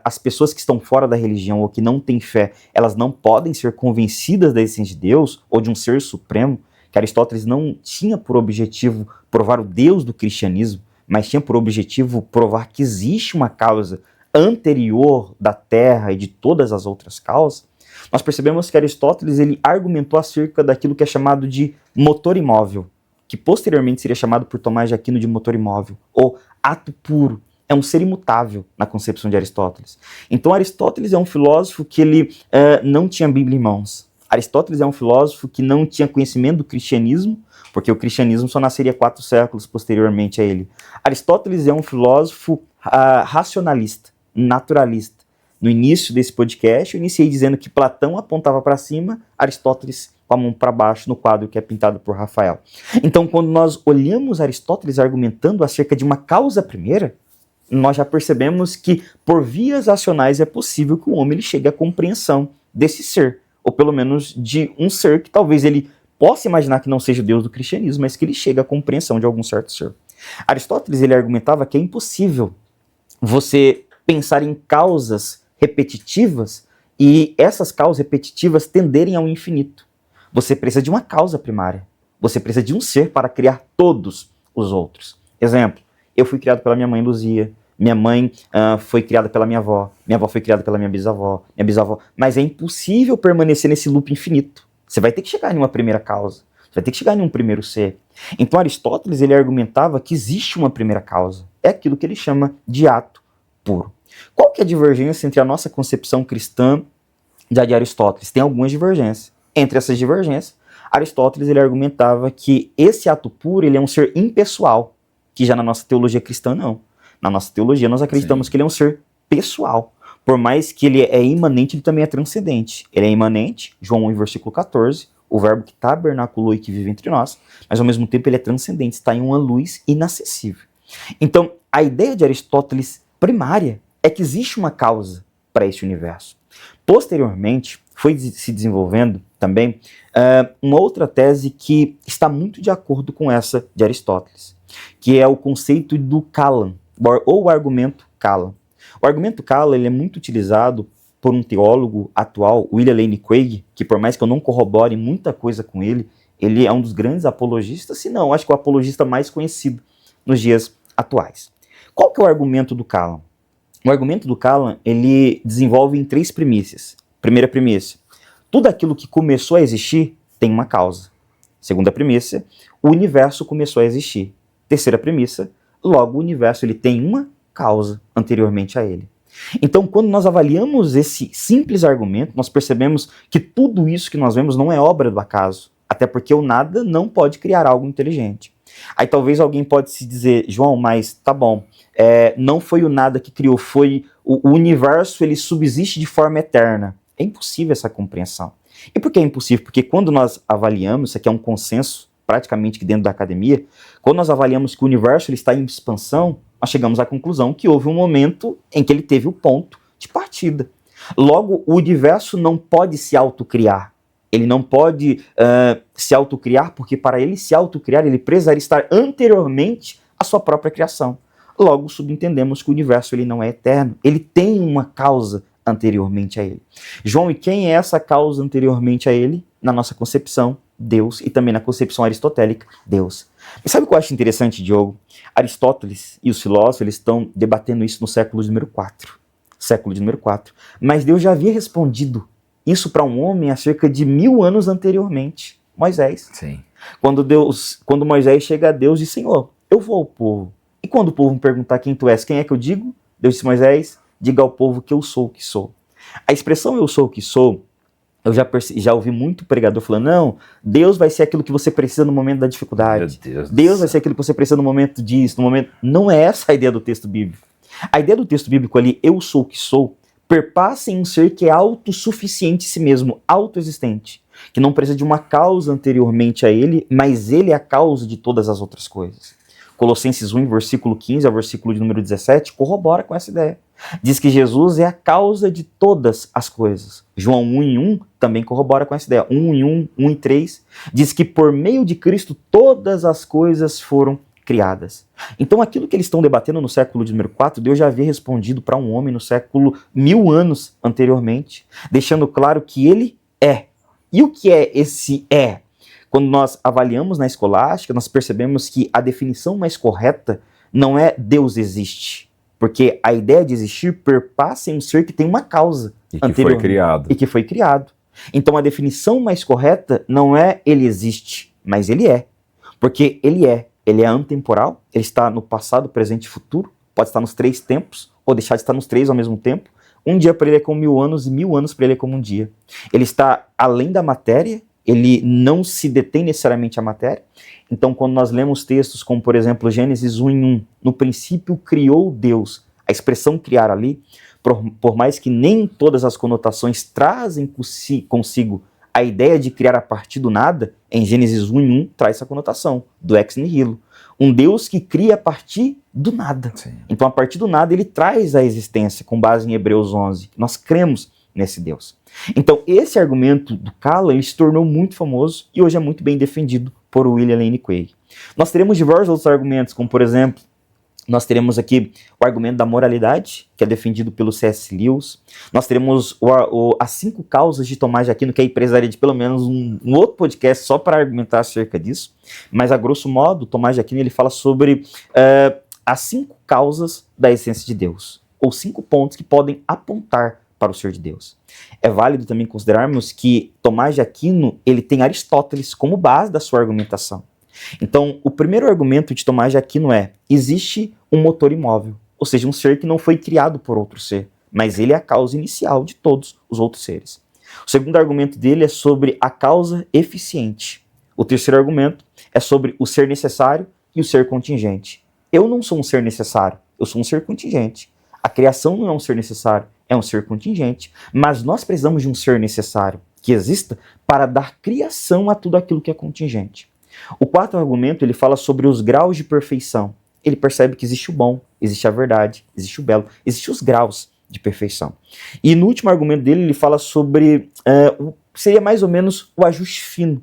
as pessoas que estão fora da religião ou que não têm fé, elas não podem ser convencidas da existência de Deus ou de um ser supremo, que Aristóteles não tinha por objetivo provar o Deus do cristianismo, mas tinha por objetivo provar que existe uma causa anterior da Terra e de todas as outras causas. Nós percebemos que Aristóteles ele argumentou acerca daquilo que é chamado de motor imóvel, que posteriormente seria chamado por Tomás de Aquino de motor imóvel, ou ato puro. É um ser imutável na concepção de Aristóteles. Então Aristóteles é um filósofo que ele não tinha Bíblia em mãos. Aristóteles é um filósofo que não tinha conhecimento do cristianismo, porque o cristianismo só nasceria 4 séculos posteriormente a ele. Aristóteles é um filósofo racionalista, naturalista. No início desse podcast, eu iniciei dizendo que Platão apontava para cima, Aristóteles com a mão para baixo no quadro que é pintado por Rafael. Então, quando nós olhamos Aristóteles argumentando acerca de uma causa primeira, nós já percebemos que por vias racionais é possível que o homem ele chegue à compreensão desse ser, ou pelo menos de um ser que talvez ele possa imaginar que não seja o Deus do cristianismo, mas que ele chegue à compreensão de algum certo ser. Aristóteles ele argumentava que é impossível você pensar em causas repetitivas e essas causas repetitivas tenderem ao infinito. Você precisa de uma causa primária. Você precisa de um ser para criar todos os outros. Exemplo, eu fui criado pela minha mãe Luzia, minha mãe foi criada pela minha avó foi criada pela minha bisavó, mas é impossível permanecer nesse loop infinito. Você vai ter que chegar em uma primeira causa, você vai ter que chegar em um primeiro ser. Então Aristóteles ele argumentava que existe uma primeira causa. É aquilo que ele chama de ato puro. Qual que é a divergência entre a nossa concepção cristã e a de Aristóteles? Tem algumas divergências. Entre essas divergências, Aristóteles ele argumentava que esse ato puro ele é um ser impessoal, que já na nossa teologia cristã não. Na nossa teologia nós acreditamos que ele é um ser pessoal. Por mais que ele é imanente, ele também é transcendente. Ele é imanente, João 1, versículo 14, o verbo que tabernaculou e que vive entre nós, mas ao mesmo tempo ele é transcendente, está em uma luz inacessível. Então, a ideia de Aristóteles primária é que existe uma causa para esse universo. Posteriormente, foi se desenvolvendo também uma outra tese que está muito de acordo com essa de Aristóteles, que é o conceito do Kalam, ou o argumento Kalam. O argumento Kalam ele é muito utilizado por um teólogo atual, William Lane Craig, que por mais que eu não corrobore muita coisa com ele, ele é um dos grandes apologistas, se não, acho que o apologista mais conhecido nos dias atuais. Qual que é o argumento do Kalam? O argumento do Kalam, ele desenvolve em 3 premissas. Primeira premissa, tudo aquilo que começou a existir tem uma causa. Segunda premissa, o universo começou a existir. Terceira premissa, logo o universo ele tem uma causa anteriormente a ele. Então, quando nós avaliamos esse simples argumento, nós percebemos que tudo isso que nós vemos não é obra do acaso, até porque o nada não pode criar algo inteligente. Aí talvez alguém pode se dizer, João, mas tá bom, não foi o nada que criou, foi o universo, ele subsiste de forma eterna. É impossível essa compreensão. E por que é impossível? Porque quando nós avaliamos, isso aqui é um consenso praticamente que dentro da academia, quando nós avaliamos que o universo ele está em expansão, nós chegamos à conclusão que houve um momento em que ele teve o ponto de partida. Logo, o universo não pode se autocriar. Ele não pode se autocriar, porque para ele se autocriar, ele precisaria estar anteriormente à sua própria criação. Logo, subentendemos que o universo ele não é eterno. Ele tem uma causa anteriormente a ele. João, e quem é essa causa anteriormente a ele? Na nossa concepção, Deus, e também na concepção aristotélica, Deus. E sabe o que eu acho interessante, Diogo? Aristóteles e os filósofos eles estão debatendo isso no século número 4. Século número 4. Mas Deus já havia respondido isso para um homem há cerca de 1000 anos anteriormente, Moisés. Sim. Quando Moisés chega a Deus e diz, Senhor, eu vou ao povo. E quando o povo me perguntar quem tu és, quem é que eu digo? Deus disse, Moisés, diga ao povo que eu sou o que sou. A expressão eu sou o que sou, eu já ouvi muito pregador falando, não, Deus vai ser aquilo que você precisa no momento da dificuldade. Deus vai ser aquilo que você precisa no momento disso, no momento... Não é essa a ideia do texto bíblico. A ideia do texto bíblico ali, eu sou o que sou, perpassa em um ser que é autossuficiente em si mesmo, autoexistente. que não precisa de uma causa anteriormente a ele, mas ele é a causa de todas as outras coisas. Colossenses 1, versículo 15 ao versículo de número 17, corrobora com essa ideia. Diz que Jesus é a causa de todas as coisas. João 1:1 também corrobora com essa ideia. 1:1, 1:3, diz que por meio de Cristo todas as coisas foram criadas. Então aquilo que eles estão debatendo no século de número 4, Deus já havia respondido para um homem no século 1000 anos anteriormente, deixando claro que ele é. E o que é esse é? Quando nós avaliamos na escolástica, nós percebemos que a definição mais correta não é Deus existe, porque a ideia de existir perpassa em um ser que tem uma causa anterior e que foi criado. Então a definição mais correta não é ele existe, mas ele é, porque ele é atemporal, ele está no passado, presente e futuro, pode estar nos 3 tempos, ou deixar de estar nos 3 ao mesmo tempo. Um dia para ele é como 1000 anos, e 1000 anos para ele é como um dia. Ele está além da matéria, ele não se detém necessariamente à matéria. Então, quando nós lemos textos como, por exemplo, Gênesis 1:1, no princípio criou Deus, a expressão criar ali, por mais que nem todas as conotações trazem consigo a ideia de criar a partir do nada, em Gênesis 1:1 traz essa conotação, do ex nihilo. Um Deus que cria a partir do nada. Sim. Então, a partir do nada, ele traz a existência, com base em Hebreus 11. Nós cremos nesse Deus. Então, esse argumento do Callan, ele se tornou muito famoso e hoje é muito bem defendido por William Lane Craig. Nós teremos diversos outros argumentos, como, por exemplo, nós teremos aqui o argumento da moralidade, que é defendido pelo C.S. Lewis. Nós teremos as 5 causas de Tomás de Aquino, que aí precisaria de pelo menos um outro podcast só para argumentar acerca disso. Mas, a grosso modo, Tomás de Aquino ele fala sobre as 5 causas da essência de Deus, ou 5 pontos que podem apontar para o ser de Deus. É válido também considerarmos que Tomás de Aquino ele tem Aristóteles como base da sua argumentação. Então, o primeiro argumento de Tomás de Aquino é: existe um motor imóvel, ou seja, um ser que não foi criado por outro ser, mas ele é a causa inicial de todos os outros seres. O segundo argumento dele é sobre a causa eficiente. O terceiro argumento é sobre o ser necessário e o ser contingente. Eu não sou um ser necessário, eu sou um ser contingente. A criação não é um ser necessário, é um ser contingente, mas nós precisamos de um ser necessário que exista para dar criação a tudo aquilo que é contingente. O quarto argumento, ele fala sobre os graus de perfeição. Ele percebe que existe o bom, existe a verdade, existe o belo, existem os graus de perfeição. E no último argumento dele, ele fala sobre, seria mais ou menos o ajuste fino.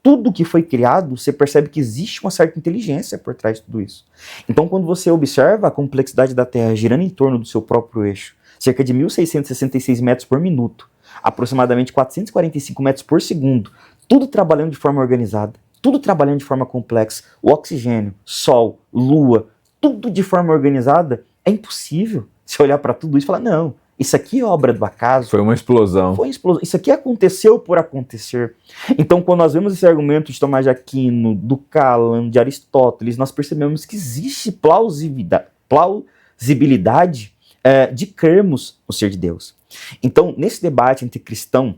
Tudo que foi criado, você percebe que existe uma certa inteligência por trás de tudo isso. Então, quando você observa a complexidade da Terra girando em torno do seu próprio eixo, cerca de 1.666 metros por minuto, aproximadamente 445 metros por segundo, tudo trabalhando de forma organizada, tudo trabalhando de forma complexa, o oxigênio, sol, lua, tudo de forma organizada, é impossível você olhar para tudo isso e falar, não, isso aqui é obra do acaso. Foi uma explosão. Foi uma explosão. Isso aqui aconteceu por acontecer. Então, quando nós vemos esse argumento de Tomás de Aquino, do Callan, de Aristóteles, nós percebemos que existe plausibilidade de crermos no ser de Deus. Então, nesse debate entre cristão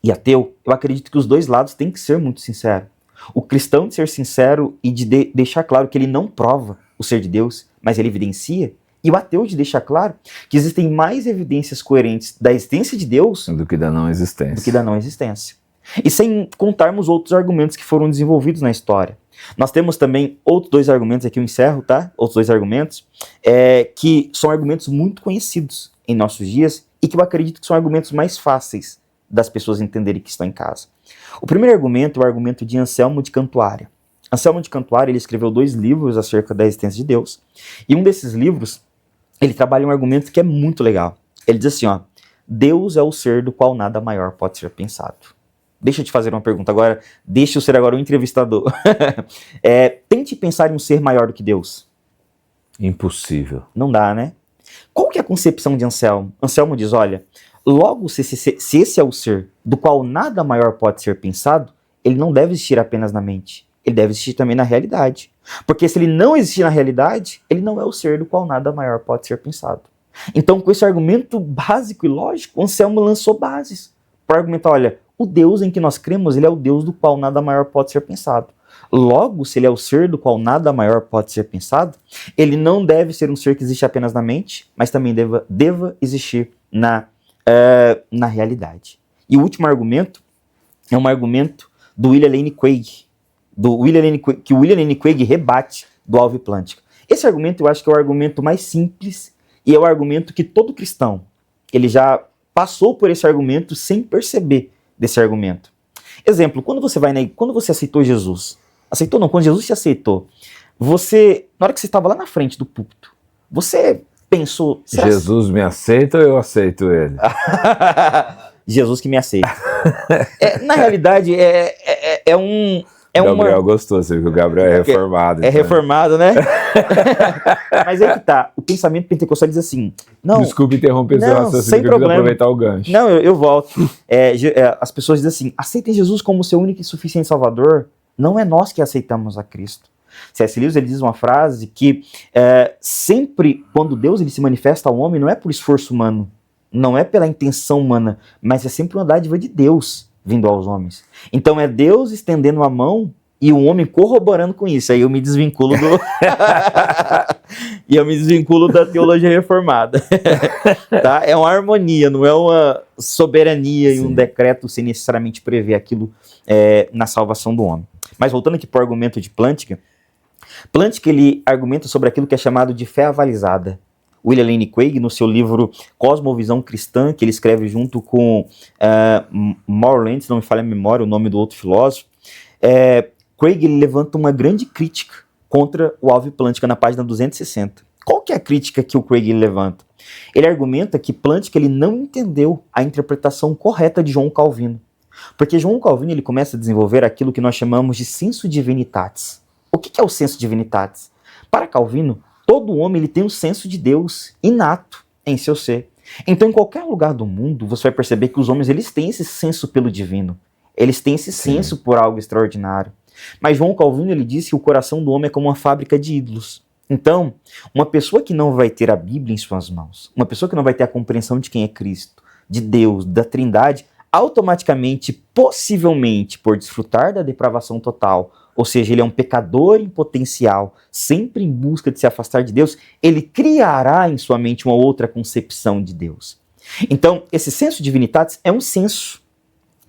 e ateu, eu acredito que os dois lados têm que ser muito sinceros. O cristão de ser sincero e de deixar claro que ele não prova o ser de Deus, mas ele evidencia. E o ateu de deixar claro que existem mais evidências coerentes da existência de Deus do que da não existência. E sem contarmos outros argumentos que foram desenvolvidos na história. Nós temos também outros 2 argumentos, aqui eu encerro, tá? Outros 2 argumentos, que são argumentos muito conhecidos em nossos dias e que eu acredito que são argumentos mais fáceis das pessoas entenderem que estão em casa. O primeiro argumento é o argumento de Anselmo de Cantuária. Anselmo de Cantuária, ele escreveu 2 livros acerca da existência de Deus, e um desses livros, ele trabalha um argumento que é muito legal. Ele diz assim, ó, Deus é o ser do qual nada maior pode ser pensado. Deixa eu te fazer uma pergunta agora, deixa eu ser agora um entrevistador. Tente pensar em um ser maior do que Deus. Impossível. Não dá, né? Qual que é a concepção de Anselmo? Anselmo diz, olha, logo se esse é o ser do qual nada maior pode ser pensado, ele não deve existir apenas na mente, ele deve existir também na realidade. Porque se ele não existir na realidade, ele não é o ser do qual nada maior pode ser pensado. Então, com esse argumento básico e lógico, Anselmo lançou bases para argumentar, olha, o Deus em que nós cremos, ele é o Deus do qual nada maior pode ser pensado. Logo, se ele é o ser do qual nada maior pode ser pensado, ele não deve ser um ser que existe apenas na mente, mas também deva existir na realidade. E o último argumento é um argumento do William Lane Craig, que o William Lane Craig rebate do Alvin Plantinga. Esse argumento eu acho que é o argumento mais simples e é o argumento que todo cristão, ele já passou por esse argumento sem perceber desse argumento. Exemplo, quando você aceitou Jesus, quando Jesus te aceitou, na hora que você estava lá na frente do púlpito, você pensou... Jesus me aceita ou eu aceito ele? Jesus que me aceita. Na realidade, Gabriel gostou, você viu que o Gabriel é reformado. É reformado, né? Mas aí que tá, o pensamento pentecostal diz assim... Não, desculpe interromper seu raciocínio, sem problema. Eu aproveitar o gancho. Não, eu volto. As pessoas dizem assim, aceitem Jesus como seu único e suficiente Salvador. Não é nós que aceitamos a Cristo. C.S. Lewis, ele diz uma frase que sempre quando Deus ele se manifesta ao homem, não é por esforço humano, não é pela intenção humana, mas é sempre uma dádiva de Deus vindo aos homens. Então é Deus estendendo a mão e o homem corroborando com isso. Aí eu me desvinculo da teologia reformada. Tá? É uma harmonia, não é uma soberania e um decreto sem necessariamente prever aquilo na salvação do homem. Mas voltando aqui para o argumento de Plantinga, ele argumenta sobre aquilo que é chamado de fé avalizada. William Lane Craig, no seu livro Cosmovisão Cristã, que ele escreve junto com Moreland, se não me falha a memória, o nome do outro filósofo, Craig ele levanta uma grande crítica contra o Alvin Plantinga na página 260. Qual que é a crítica que o Craig levanta? Ele argumenta que Plantinga ele não entendeu a interpretação correta de João Calvino. Porque João Calvino ele começa a desenvolver aquilo que nós chamamos de sensu divinitatis. O que é o sensu divinitatis? Para Calvino, todo homem ele tem um senso de Deus inato em seu ser. Então, em qualquer lugar do mundo, você vai perceber que os homens eles têm esse senso pelo divino. Eles têm esse senso por algo extraordinário. Mas João Calvino ele disse que o coração do homem é como uma fábrica de ídolos. Então, uma pessoa que não vai ter a Bíblia em suas mãos, uma pessoa que não vai ter a compreensão de quem é Cristo, de Deus, da Trindade, automaticamente, possivelmente, por desfrutar da depravação total, ou seja, ele é um pecador em potencial, sempre em busca de se afastar de Deus, ele criará em sua mente uma outra concepção de Deus. Então, esse senso divinitatis é um senso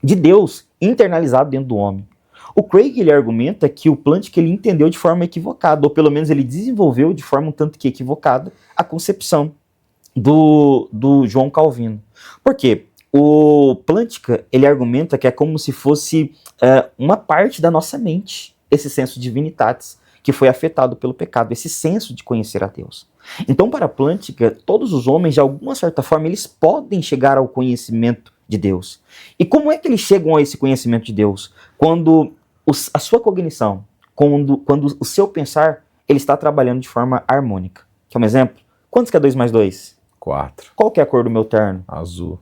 de Deus internalizado dentro do homem. O Craig ele argumenta que o Plantinga ele entendeu de forma equivocada, ou pelo menos ele desenvolveu de forma um tanto que equivocada a concepção do João Calvino. Por quê? O Plantinga ele argumenta que é como se fosse uma parte da nossa mente, esse senso divinitatis, que foi afetado pelo pecado, esse senso de conhecer a Deus. Então, para Plantinga, todos os homens, de alguma certa forma, eles podem chegar ao conhecimento de Deus. E como é que eles chegam a esse conhecimento de Deus? Quando a sua cognição, quando o seu pensar, ele está trabalhando de forma harmônica. Quer um exemplo? Quantos que é 2 mais 2? 4. Qual que é a cor do meu terno? Azul.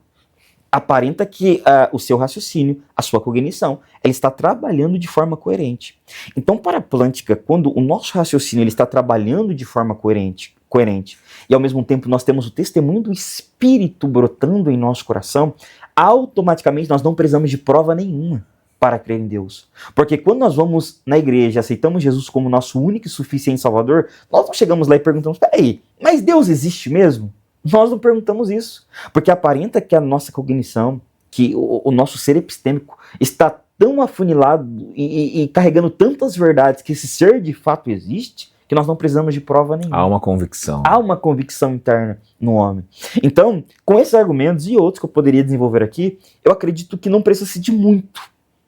Aparenta que o seu raciocínio, a sua cognição, ela está trabalhando de forma coerente. Então, para a Plantinga, quando o nosso raciocínio ele está trabalhando de forma coerente, e ao mesmo tempo nós temos o testemunho do Espírito brotando em nosso coração, automaticamente nós não precisamos de prova nenhuma para crer em Deus. Porque quando nós vamos na igreja, aceitamos Jesus como nosso único e suficiente Salvador, nós não chegamos lá e perguntamos, peraí, mas Deus existe mesmo? Nós não perguntamos isso, porque aparenta que a nossa cognição, que o nosso ser epistêmico está tão afunilado e carregando tantas verdades que esse ser de fato existe, que nós não precisamos de prova nenhuma. Há uma convicção. Há uma convicção interna no homem. Então, com esses argumentos e outros que eu poderia desenvolver aqui, eu acredito que não precisa de muito.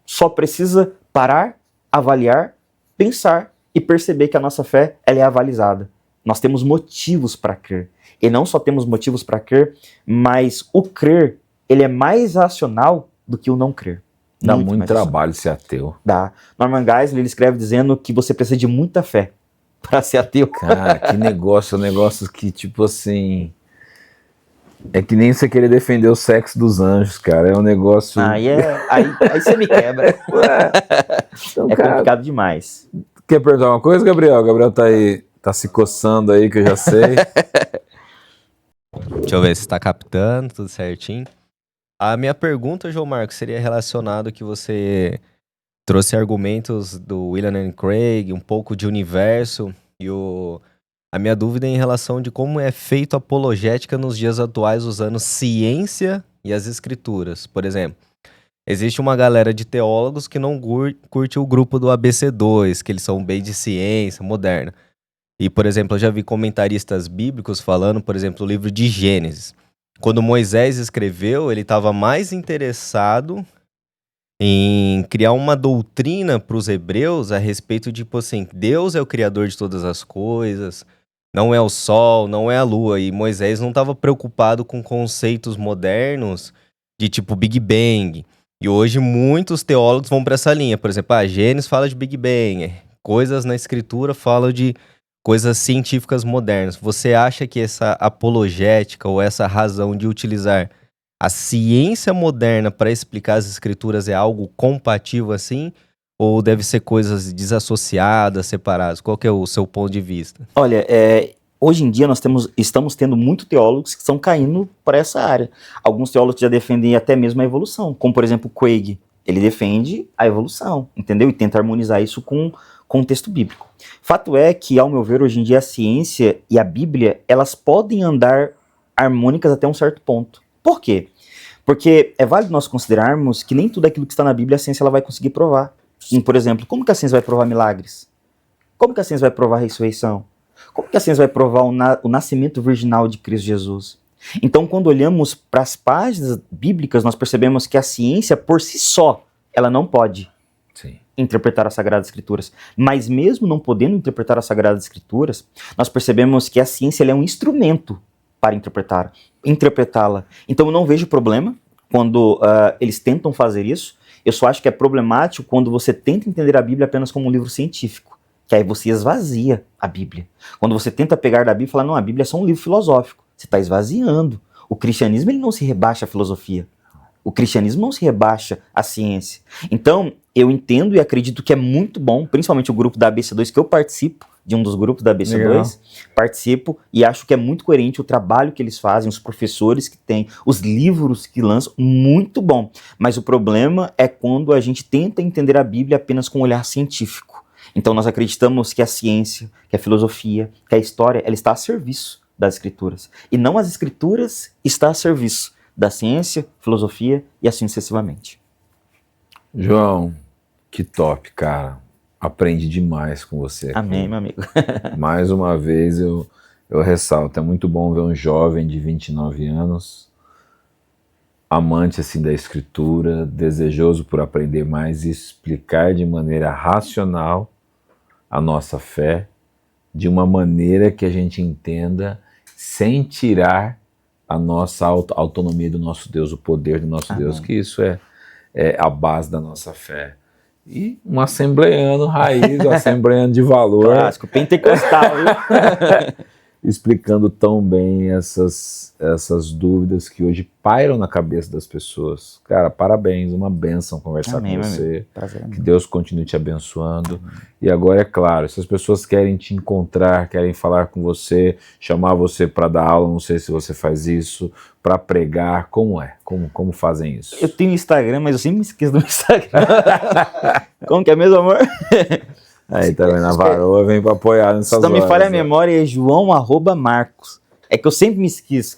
Só precisa parar, avaliar, pensar e perceber que a nossa fé ela é avalizada. Nós temos motivos para crer. E não só temos motivos para crer, mas o crer, ele é mais racional do que o não crer. Dá muito trabalho ser ateu. Dá. Norman Geisler, ele escreve dizendo que você precisa de muita fé para ser ateu. Cara, que negócio, um negócio que, tipo assim... É que nem você querer defender o sexo dos anjos, cara. É um negócio... Aí você me quebra. Então, cara, complicado demais. Quer perguntar uma coisa, Gabriel? O Gabriel tá aí, tá se coçando aí, que eu já sei. Deixa eu ver se está captando, tudo certinho. A minha pergunta, João Marcos, seria relacionado que você trouxe argumentos do William Lane Craig, um pouco de universo, e a minha dúvida é em relação de como é feito apologética nos dias atuais usando ciência e as escrituras. Por exemplo, existe uma galera de teólogos que não curte o grupo do ABC2, que eles são bem de ciência moderna. E, por exemplo, eu já vi comentaristas bíblicos falando, por exemplo, o livro de Gênesis. Quando Moisés escreveu, ele estava mais interessado em criar uma doutrina para os hebreus a respeito de, tipo assim, Deus é o criador de todas as coisas, não é o sol, não é a lua. E Moisés não estava preocupado com conceitos modernos de tipo Big Bang. E hoje muitos teólogos vão para essa linha. Por exemplo, Gênesis fala de Big Bang, coisas na escritura falam de coisas científicas modernas. Você acha que essa apologética ou essa razão de utilizar a ciência moderna para explicar as escrituras é algo compatível assim? Ou deve ser coisas desassociadas, separadas? Qual que é o seu ponto de vista? Olha, hoje em dia nós estamos tendo muitos teólogos que estão caindo para essa área. Alguns teólogos já defendem até mesmo a evolução, como por exemplo Craig. Ele defende a evolução, entendeu? E tenta harmonizar isso com o texto bíblico. Fato é que, ao meu ver, hoje em dia a ciência e a Bíblia, elas podem andar harmônicas até um certo ponto. Por quê? Porque é válido nós considerarmos que nem tudo aquilo que está na Bíblia a ciência ela vai conseguir provar. Por exemplo, como que a ciência vai provar milagres? Como que a ciência vai provar a ressurreição? Como que a ciência vai provar o nascimento virginal de Cristo Jesus? Então, quando olhamos para as páginas bíblicas, nós percebemos que a ciência, por si só, ela não pode interpretar as Sagradas Escrituras. Mas mesmo não podendo interpretar as Sagradas Escrituras, nós percebemos que a ciência ela é um instrumento para interpretá-la. Então, eu não vejo problema quando eles tentam fazer isso. Eu só acho que é problemático quando você tenta entender a Bíblia apenas como um livro científico, que aí você esvazia a Bíblia. Quando você tenta pegar da Bíblia e falar, não, a Bíblia é só um livro filosófico, você está esvaziando. O cristianismo ele não se rebaixa à filosofia. O cristianismo não se rebaixa à ciência. Então, eu entendo e acredito que é muito bom, principalmente o grupo da ABC2, que eu participo, de um dos grupos da ABC2, Legal. Participo e acho que é muito coerente o trabalho que eles fazem, os professores que têm, os livros que lançam, muito bom. Mas o problema é quando a gente tenta entender a Bíblia apenas com um olhar científico. Então nós acreditamos que a ciência, que a filosofia, que a história, ela está a serviço das escrituras. E não as escrituras está a serviço da ciência, filosofia e assim sucessivamente. João, que top, cara. Aprendi demais com você aqui. Amém, meu amigo. Mais uma vez eu ressalto, é muito bom ver um jovem de 29 anos, amante assim da escritura, desejoso por aprender mais e explicar de maneira racional a nossa fé, de uma maneira que a gente entenda, sem tirar a nossa autonomia do nosso Deus, o poder do nosso Amém. Deus, que isso é a base da nossa fé. E um assembleiano raiz, um assembleiano de valor. Clássico, pentecostal, viu? Explicando tão bem essas dúvidas que hoje pairam na cabeça das pessoas. Cara, parabéns, uma bênção conversar com você. Prazer, que Deus continue te abençoando. E agora, é claro, se as pessoas querem te encontrar, querem falar com você, chamar você para dar aula, não sei se você faz isso, para pregar, como é? Como fazem isso? Eu tenho Instagram, mas eu sempre me esqueço do Instagram. Como que é mesmo, amor? Aí também na varoa vem pra apoiar nessas horas. Se não me falha a memória, é João@Marcos. É que eu sempre me esqueço.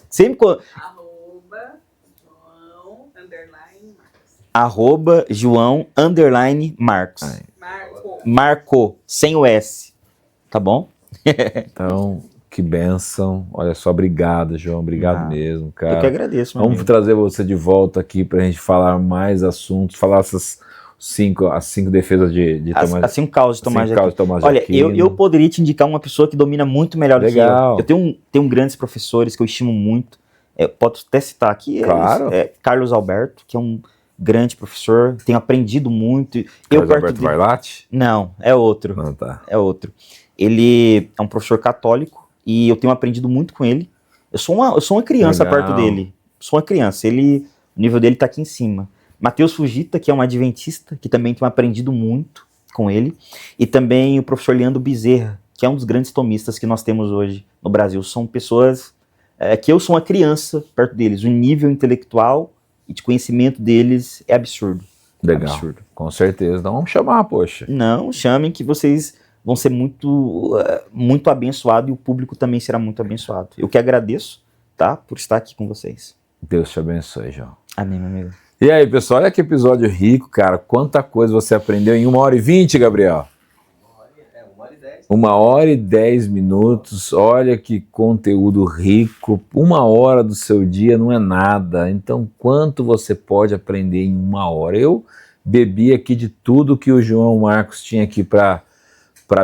@João_Marcos. Marco, sem o S. Tá bom? Então, que bênção. Olha só, obrigado, João. Obrigado mesmo, cara. Eu que agradeço, meu Vamos amigo. trazer você de volta aqui pra gente falar mais assuntos, falar as 5 defesas de Tomás. As 5 causas de Tomás de Aquino. Olha, eu poderia te indicar uma pessoa que domina muito melhor do que eu. Legal. Eu tenho grandes professores que eu estimo muito. Posso até citar aqui. Claro. Carlos Alberto, que é um grande professor. Tenho aprendido muito. Carlos Alberto Vailate? Não, é outro. Não, tá. É outro. Ele é um professor católico e eu tenho aprendido muito com ele. Eu sou uma criança Legal. perto dele. Sou uma criança. O nível dele tá aqui em cima. Matheus Fujita, que é um adventista, que também tenho aprendido muito com ele. E também o professor Leandro Bezerra, que é um dos grandes tomistas que nós temos hoje no Brasil. São pessoas que eu sou uma criança perto deles. O nível intelectual e de conhecimento deles é absurdo. Legal, Absurdo. Com certeza. Então vamos chamar, poxa. Não, chamem que vocês vão ser muito abençoados e o público também será muito abençoado. Eu que agradeço, tá, por estar aqui com vocês. Deus te abençoe, João. Amém, meu amigo. E aí, pessoal, olha que episódio rico, cara. Quanta coisa você aprendeu em 1h20, Gabriel? 1h10. Olha que conteúdo rico. 1 hora do seu dia não é nada. Então, quanto você pode aprender em 1 hora? Eu bebi aqui de tudo que o João Marcos tinha aqui para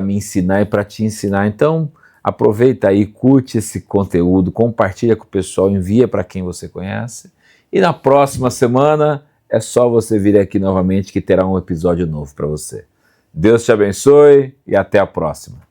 me ensinar e para te ensinar. Então, aproveita aí, curte esse conteúdo, compartilha com o pessoal, envia para quem você conhece. E na próxima semana é só você vir aqui novamente que terá um episódio novo para você. Deus te abençoe e até a próxima.